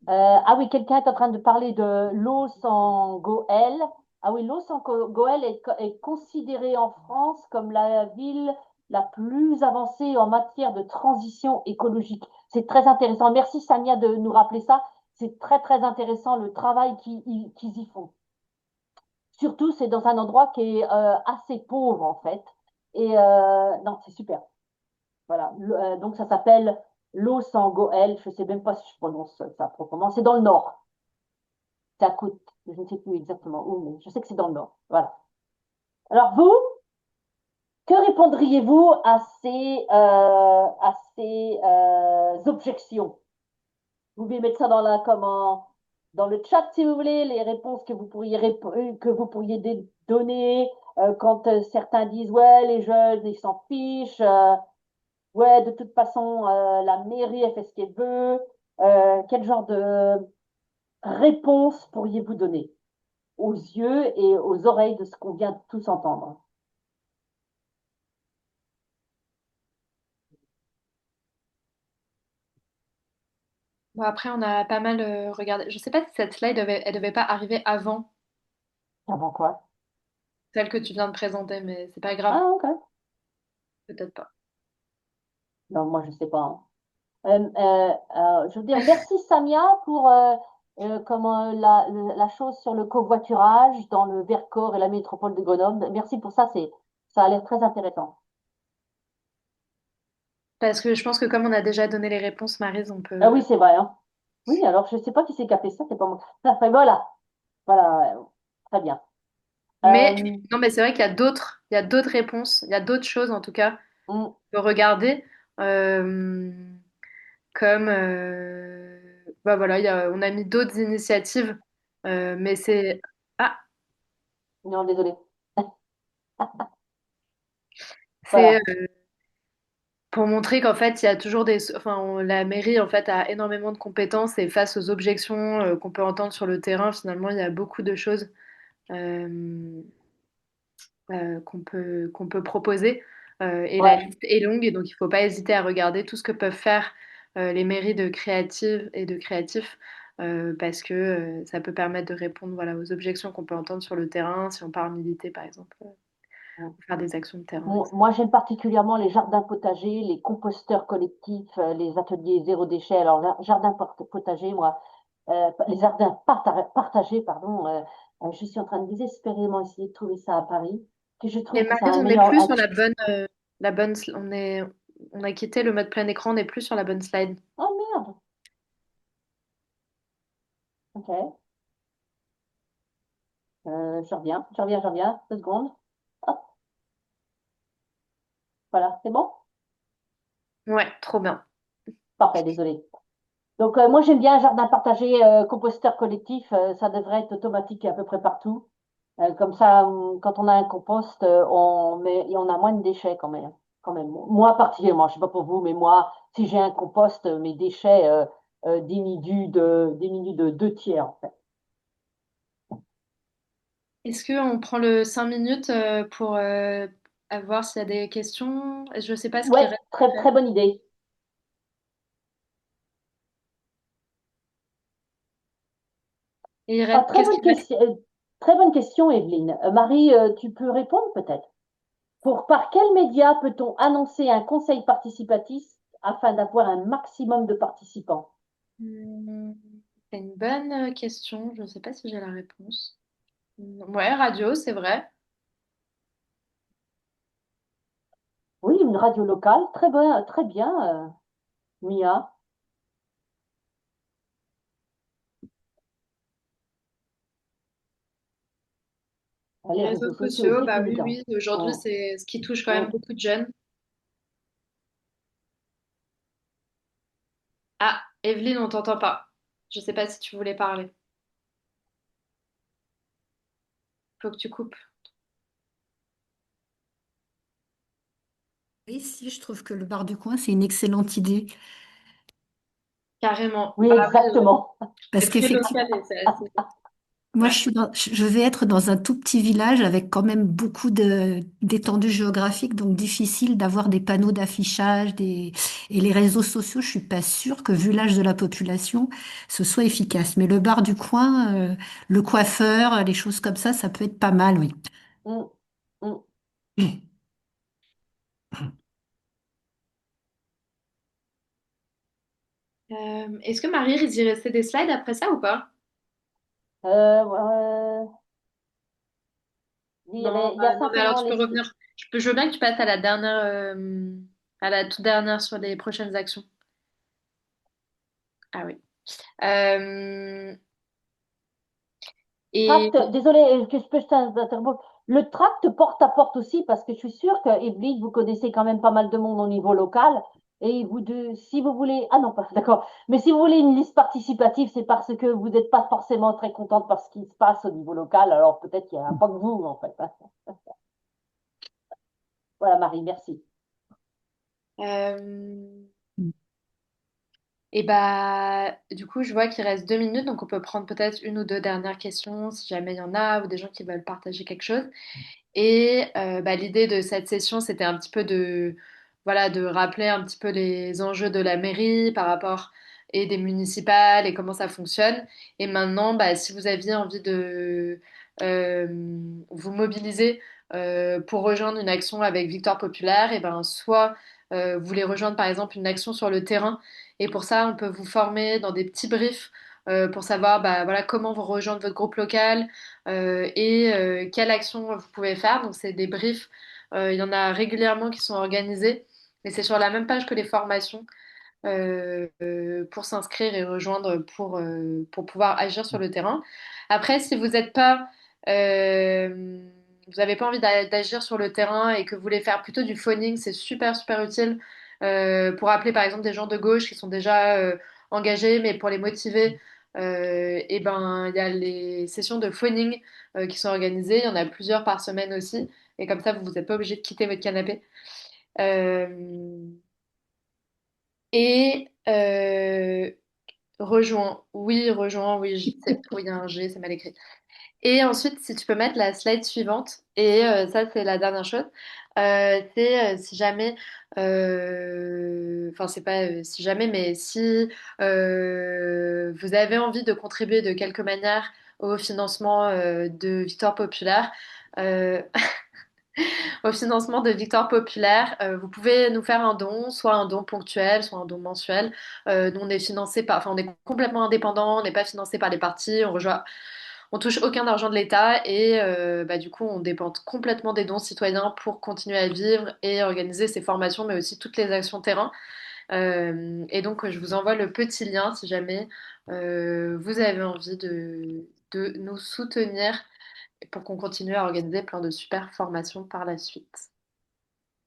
S1: Ah oui, quelqu'un est en train de parler de l'eau sans Goël. Ah oui, l'eau sans Goël est considérée en France comme la ville la plus avancée en matière de transition écologique. C'est très intéressant. Merci Samia de nous rappeler ça. C'est très très intéressant le travail qu'ils y font. Surtout, c'est dans un endroit qui est assez pauvre en fait. Et non, c'est super. Voilà. Donc ça s'appelle l'eau sans Goël. Je ne sais même pas si je prononce ça proprement. C'est dans le nord. C'est à côte. Je ne sais plus exactement où, mais je sais que c'est dans le nord. Voilà. Alors vous, que répondriez-vous à ces objections? Vous pouvez mettre ça dans le chat si vous voulez, les réponses que vous pourriez donner quand certains disent ouais, les jeunes, ils s'en fichent. Ouais, de toute façon, la mairie, elle fait ce qu'elle veut. Quel genre de réponse pourriez-vous donner aux yeux et aux oreilles de ce qu'on vient de tous entendre?
S2: Bon, après, on a pas mal regardé. Je sais pas si cette slide, elle devait pas arriver avant
S1: Avant quoi?
S2: celle que tu viens de présenter, mais c'est pas grave,
S1: Ah, ok.
S2: peut-être pas.
S1: Non, moi, je sais pas, hein. Je veux dire merci Samia pour la chose sur le covoiturage dans le Vercors et la métropole de Grenoble. Merci pour ça, ça a l'air très intéressant.
S2: Parce que je pense que comme on a déjà donné les réponses, Maryse, on
S1: Ah
S2: peut.
S1: oui, c'est vrai, hein. Oui, alors je ne sais pas qui c'est qui a fait ça, c'est pas moi. Enfin, voilà, voilà, très bien.
S2: Mais
S1: Euh,
S2: non, mais c'est vrai il y a d'autres réponses, il y a d'autres choses en tout cas
S1: mm,
S2: qu'on peut regarder. Euh, comme bah voilà, on a mis d'autres initiatives, mais c'est ah,
S1: non, désolé.
S2: c'est
S1: Voilà.
S2: pour montrer qu'en fait il y a toujours la mairie en fait a énormément de compétences et face aux objections qu'on peut entendre sur le terrain, finalement il y a beaucoup de choses euh, qu'on peut proposer. Et la
S1: Ouais.
S2: liste est longue, et donc il ne faut pas hésiter à regarder tout ce que peuvent faire les mairies de créatives et de créatifs, parce que ça peut permettre de répondre voilà, aux objections qu'on peut entendre sur le terrain, si on part militer par exemple,
S1: Mm.
S2: ou faire des actions de terrain,
S1: Bon,
S2: etc.
S1: moi, j'aime particulièrement les jardins potagers, les composteurs collectifs, les ateliers zéro déchet. Alors, jardin potager, moi, les jardins partagés, pardon, je suis en train de désespérément essayer de trouver ça à Paris, que je
S2: Mais
S1: trouve que ça a
S2: Maryse,
S1: un
S2: on n'est
S1: meilleur.
S2: plus sur la bonne, on a quitté le mode plein écran, on n'est plus sur la bonne slide.
S1: Oh merde! Ok. Je reviens. 2 secondes. Hop, voilà, c'est bon?
S2: Ouais, trop bien.
S1: Parfait, désolé. Donc, moi, j'aime bien un jardin partagé, composteur collectif. Ça devrait être automatique à peu près partout. Comme ça, quand on a un compost, et on a moins de déchets quand même. Quand même. Moi, particulièrement, je ne sais pas pour vous, mais moi, si j'ai un compost, mes déchets diminuent de 2 tiers, en fait.
S2: Est-ce qu'on prend le 5 minutes pour voir s'il y a des questions? Je ne sais pas ce qui
S1: Ouais,
S2: reste à
S1: très,
S2: faire.
S1: très bonne idée.
S2: Et il
S1: Ah,
S2: reste, qu'est-ce qu'il reste?
S1: très bonne question, Evelyne. Marie, tu peux répondre peut-être? Par quel média peut-on annoncer un conseil participatif afin d'avoir un maximum de participants?
S2: Hmm, c'est une bonne question. Je ne sais pas si j'ai la réponse. Ouais, radio, c'est vrai.
S1: Oui, une radio locale, très bien, Mia.
S2: Les
S1: Les
S2: réseaux
S1: réseaux sociaux,
S2: sociaux,
S1: c'est
S2: bah oui,
S1: évident.
S2: oui. Aujourd'hui,
S1: Hum,
S2: c'est ce qui touche quand même
S1: hum.
S2: beaucoup de jeunes. Ah, Evelyne, on t'entend pas. Je sais pas si tu voulais parler. Faut que tu coupes.
S4: Oui, si, je trouve que le bar du coin, c'est une excellente idée.
S2: Carrément.
S1: Oui,
S2: Bah oui,
S1: exactement.
S2: c'est
S4: Parce
S2: très
S4: qu'effectivement,
S2: local et c'est assez.
S4: moi,
S2: Ouais.
S4: je vais être dans un tout petit village avec quand même beaucoup d'étendue géographique, donc difficile d'avoir des panneaux d'affichage, et les réseaux sociaux, je suis pas sûre que, vu l'âge de la population, ce soit efficace. Mais le bar du coin, le coiffeur, les choses comme ça peut être pas mal, oui.
S1: Hum, hum.
S2: Est-ce que Marie, il y restait des slides après ça ou pas?
S1: Euh,
S2: Non,
S1: il y a
S2: non, mais alors
S1: simplement
S2: tu peux
S1: les...
S2: revenir. Je veux bien que tu passes à la dernière, à la toute dernière sur les prochaines actions. Ah oui. Euh, et
S1: Désolé que je peux t'interrompre. Le tract porte-à-porte aussi, parce que je suis sûre que Evelyne, vous connaissez quand même pas mal de monde au niveau local. Et si vous voulez, ah non, pas d'accord. Mais si vous voulez une liste participative, c'est parce que vous n'êtes pas forcément très contente par ce qui se passe au niveau local. Alors peut-être qu'il n'y a pas que vous, en fait, hein. Voilà, Marie, merci.
S2: euh, et bah, du coup, je vois qu'il reste 2 minutes, donc on peut prendre peut-être une ou deux dernières questions si jamais il y en a, ou des gens qui veulent partager quelque chose. Et bah, l'idée de cette session, c'était un petit peu de, voilà, de rappeler un petit peu les enjeux de la mairie par rapport et des municipales et comment ça fonctionne. Et maintenant, bah, si vous aviez envie de euh, vous mobiliser pour rejoindre une action avec Victoire Populaire, et ben soit vous voulez rejoindre par exemple une action sur le terrain. Et pour ça, on peut vous former dans des petits briefs pour savoir bah, voilà, comment vous rejoindre votre groupe local et quelle action vous pouvez faire. Donc, c'est des briefs. Il y en a régulièrement qui sont organisés. Et c'est sur la même page que les formations pour s'inscrire et rejoindre pour pouvoir agir sur le terrain. Après, si vous n'êtes pas, vous n'avez pas envie d'agir sur le terrain et que vous voulez faire plutôt du phoning, c'est super, super utile pour appeler par exemple des gens de gauche qui sont déjà engagés, mais pour les motiver, et ben, il y a les sessions de phoning qui sont organisées. Il y en a plusieurs par semaine aussi. Et comme ça, vous n'êtes pas obligé de quitter votre canapé. Euh, et rejoins, oui, oui, il y a un G, c'est mal écrit. Et ensuite, si tu peux mettre la slide suivante, et ça, c'est la dernière chose, c'est si jamais, enfin, c'est pas si jamais, mais si vous avez envie de contribuer de quelque manière au financement de Victoire Populaire, euh, au financement de Victoire Populaire. Vous pouvez nous faire un don, soit un don ponctuel, soit un don mensuel. Nous, on est financé par, enfin, on est complètement indépendant, on n'est pas financé par les partis, on touche aucun argent de l'État et bah, du coup, on dépend complètement des dons citoyens pour continuer à vivre et organiser ces formations, mais aussi toutes les actions terrain. Et donc, je vous envoie le petit lien si jamais vous avez envie de nous soutenir pour qu'on continue à organiser plein de super formations par la suite.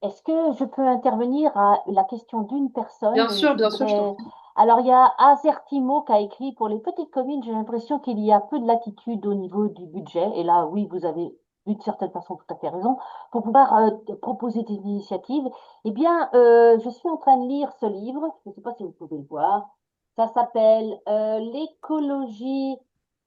S1: Est-ce que je peux intervenir à la question d'une personne et je
S2: Bien sûr, je t'en
S1: voudrais...
S2: prie.
S1: Alors, il y a Azertimo qui a écrit pour les petites communes, j'ai l'impression qu'il y a peu de latitude au niveau du budget. Et là, oui, vous avez d'une certaine façon tout à fait raison. Pour pouvoir proposer des initiatives, eh bien, je suis en train de lire ce livre. Je ne sais pas si vous pouvez le voir. Ça s'appelle L'écologie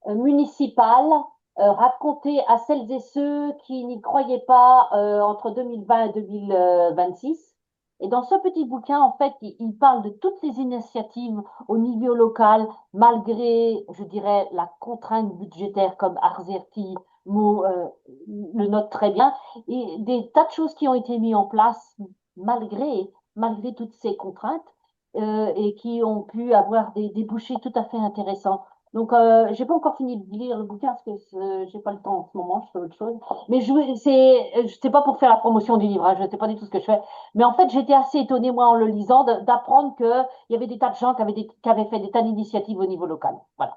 S1: municipale raconter à celles et ceux qui n'y croyaient pas entre 2020 et 2026. Et dans ce petit bouquin, en fait, il parle de toutes les initiatives au niveau local, malgré, je dirais, la contrainte budgétaire, comme Arzerti le note très bien, et des tas de choses qui ont été mises en place malgré toutes ces contraintes, et qui ont pu avoir des débouchés tout à fait intéressants. Donc, j'ai pas encore fini de lire le bouquin parce que j'ai pas le temps en ce moment, je fais autre chose. Mais c'est pas pour faire la promotion du livre, hein, je ne sais pas du tout ce que je fais. Mais en fait, j'étais assez étonnée, moi, en le lisant, d'apprendre qu'il y avait des tas de gens qui avaient fait des tas d'initiatives au niveau local. Voilà.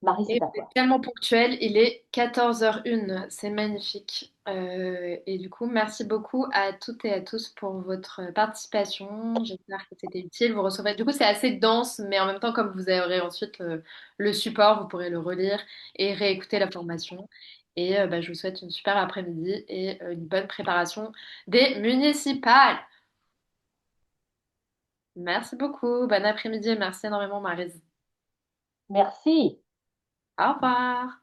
S1: Marie,
S2: Et
S1: c'est à
S2: vous êtes
S1: toi.
S2: tellement ponctuel, il est 14h01, c'est magnifique. Et du coup, merci beaucoup à toutes et à tous pour votre participation. J'espère que c'était utile. Vous recevrez. Du coup, c'est assez dense, mais en même temps, comme vous aurez ensuite le support, vous pourrez le relire et réécouter la formation. Et bah, je vous souhaite une super après-midi et une bonne préparation des municipales. Merci beaucoup. Bon après-midi et merci énormément, Maryse.
S1: Merci.
S2: Au revoir.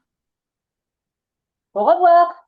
S1: Au revoir.